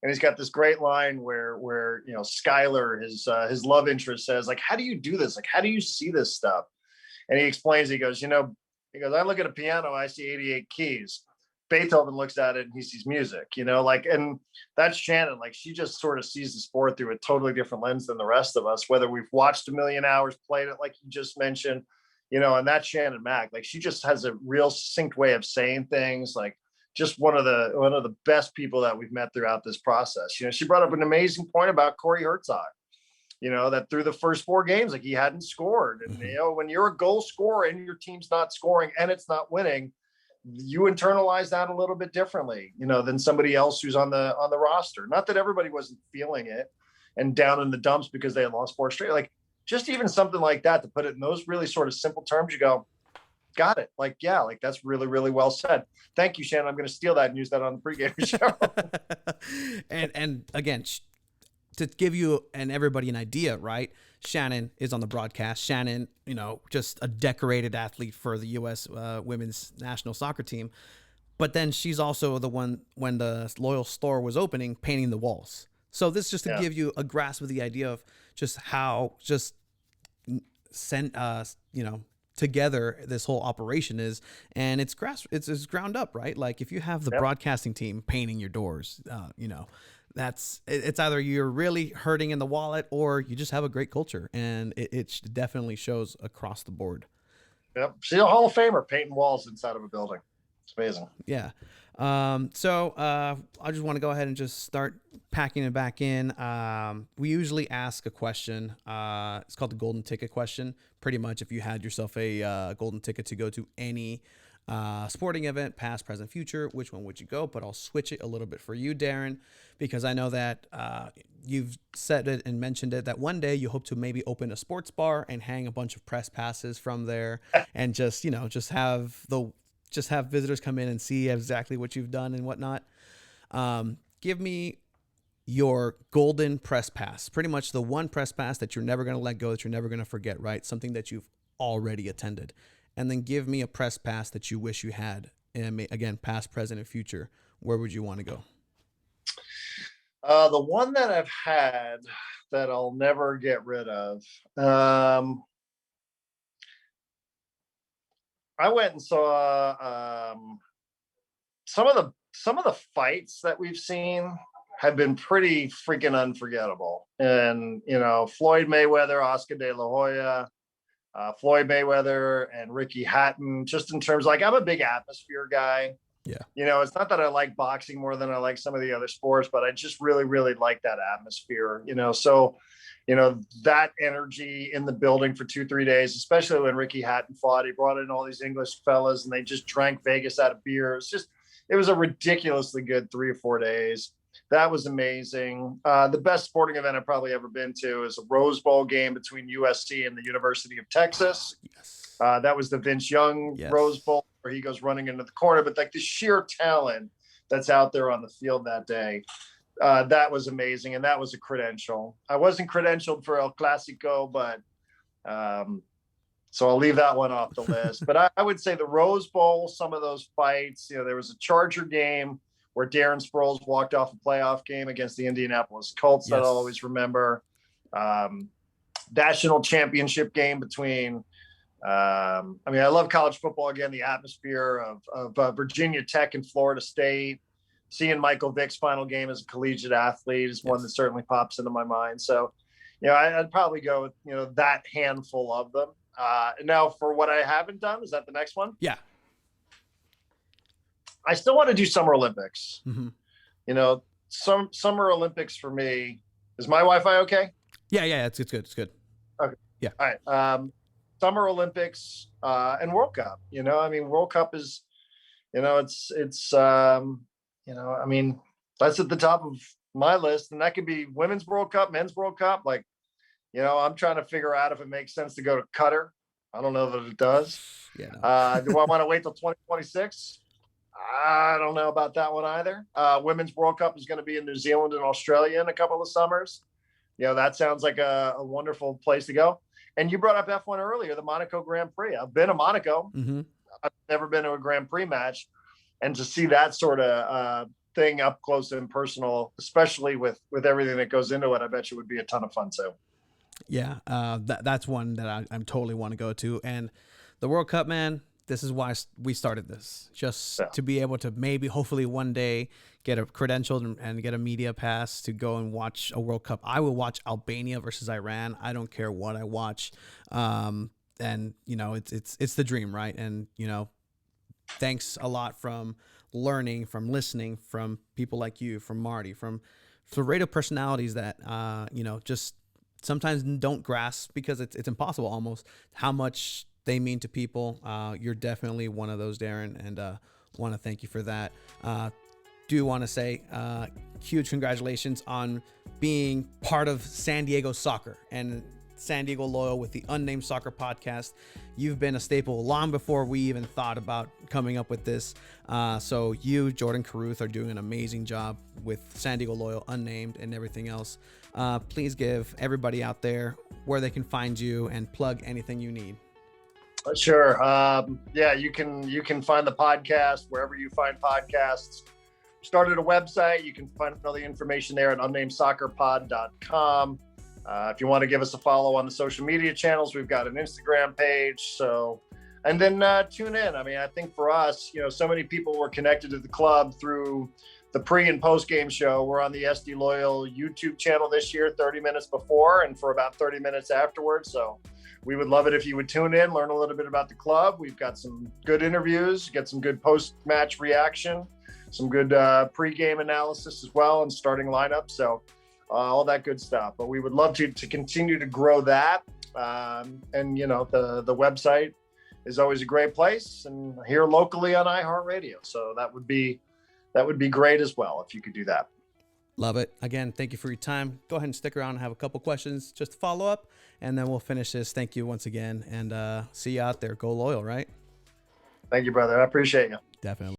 And he's got this great line where Skylar, his love interest, says, like, how do you do this? Like, how do you see this stuff? And he explains, he goes, I look at a piano, I see 88 keys. Beethoven looks at it and he sees music, and that's Shannon. Like, she just sort of sees the sport through a totally different lens than the rest of us, whether we've watched a million hours, played it, like you just mentioned, and that's Shannon Mack. Like, she just has a real succinct way of saying things, like just one of the best people that we've met throughout this process. She brought up an amazing point about Corey Herzog, that through the first 4 games, like, he hadn't scored. And, when you're a goal scorer and your team's not scoring and it's not winning, you internalize that a little bit differently, than somebody else who's on the roster. Not that everybody wasn't feeling it and down in the dumps because they had lost 4 straight. Like, just even something like that, to put it in those really sort of simple terms, you go, got it. Like, yeah, like, that's really, really well said. Thank you, Shannon. I'm going to steal that and use that on the pregame show. and again, to give you and everybody an idea, right? Shannon is on the broadcast. Shannon, just a decorated athlete for the U.S. Women's national soccer team. But then she's also the one, when the Loyal store was opening, painting the walls. So this just to give you a grasp of the idea of just how together this whole operation is, and it's ground up, right? Like, if you have the broadcasting team painting your doors, it's either you're really hurting in the wallet or you just have a great culture, and it definitely shows across the board. Yep, she's a Hall of Famer painting walls inside of a building. It's amazing. Yeah. So I just want to go ahead and just start packing it back in. We usually ask a question. It's called the golden ticket question. Pretty much, if you had yourself a golden ticket to go to any sporting event, past, present, future, which one would you go? But I'll switch it a little bit for you, Darren, because I know that you've said it and mentioned it, that one day you hope to maybe open a sports bar and hang a bunch of press passes from there and just have just have visitors come in and see exactly what you've done and whatnot. Give me your golden press pass, pretty much the one press pass that you're never going to let go, that you're never going to forget, right? Something that you've already attended. And then give me a press pass that you wish you had. And again, past, present, and future. Where would you want to go? The one that I've had that I'll never get rid of. I went and saw some of the fights that we've seen have been pretty freaking unforgettable. And, Floyd Mayweather, Oscar De La Hoya, Floyd Mayweather and Ricky Hatton, just in terms, like, I'm a big atmosphere guy. Yeah. It's not that I like boxing more than I like some of the other sports, but I just really, really like that atmosphere, so, that energy in the building for 2-3 days, especially when Ricky Hatton fought, he brought in all these English fellas and they just drank Vegas out of beer. It was a ridiculously good 3 or 4 days. That was amazing. The best sporting event I've probably ever been to is a Rose Bowl game between USC and the University of Texas. Yes. That was the Vince Young Rose Bowl where he goes running into the corner, but like the sheer talent that's out there on the field that day, that was amazing. And that was a credential. I wasn't credentialed for El Clasico, but so I'll leave that one off the list. But I would say the Rose Bowl, some of those fights, there was a Charger game where Darren Sproles walked off a playoff game against the Indianapolis Colts that I'll always remember. National championship game between, I love college football. Again, the atmosphere of Virginia Tech and Florida State. Seeing Michael Vick's final game as a collegiate athlete is one that certainly pops into my mind. So, I'd probably go with, that handful of them. Now, for what I haven't done, is that the next one? Yeah. I still want to do Summer Olympics. Mm-hmm. Summer Olympics for me. Is my Wi-Fi okay? Yeah. It's good. It's good. Okay. Yeah. All right. Summer Olympics and World Cup. World Cup is, it's that's at the top of my list, and that could be Women's World Cup, Men's World Cup. Like, I'm trying to figure out if it makes sense to go to Qatar. I don't know that it does. Yeah. No. Do I want to wait till 2026? I don't know about that one either. Women's World Cup is going to be in New Zealand and Australia in a couple of summers. That sounds like a wonderful place to go. And you brought up F1 earlier, the Monaco Grand Prix. I've been to Monaco. Mm-hmm. I've never been to a Grand Prix match. And to see that sort of thing up close and personal, especially with everything that goes into it, I bet you would be a ton of fun too. Yeah, that's one that I totally want to go to. And the World Cup, man, this is why we started this, just to be able to maybe, hopefully one day get a credential and get a media pass to go and watch a World Cup. I will watch Albania versus Iran. I don't care what I watch. And it's the dream, right? And, thanks a lot from learning, from listening, from people like you, from Marty, from radio personalities that, just sometimes don't grasp, because it's impossible almost, how much they mean to people. You're definitely one of those, Darren, and want to thank you for that. Do want to say huge congratulations on being part of San Diego soccer and San Diego Loyal with the Unnamed Soccer Podcast. You've been a staple long before we even thought about coming up with this. So you, Jordan Caruth, are doing an amazing job with San Diego Loyal, Unnamed, and everything else. Please give everybody out there where they can find you and plug anything you need. Sure. You can find the podcast wherever you find podcasts. Started a website. You can find all the information there at unnamedsoccerpod.com. If you want to give us a follow on the social media channels, we've got an Instagram page. And then tune in. I think for us, so many people were connected to the club through the pre and post game show. We're on the SD Loyal YouTube channel this year, 30 minutes before and for about 30 minutes afterwards. So we would love it if you would tune in, learn a little bit about the club. We've got some good interviews, get some good post-match reaction, some good pre-game analysis as well, and starting lineup. So all that good stuff. But we would love to continue to grow that. And the website is always a great place, and here locally on iHeartRadio. So that would be great as well if you could do that. Love it. Again, thank you for your time. Go ahead and stick around and have a couple questions just to follow up, and then we'll finish this. Thank you once again, and see you out there. Go Loyal, right? Thank you, brother. I appreciate you. Definitely.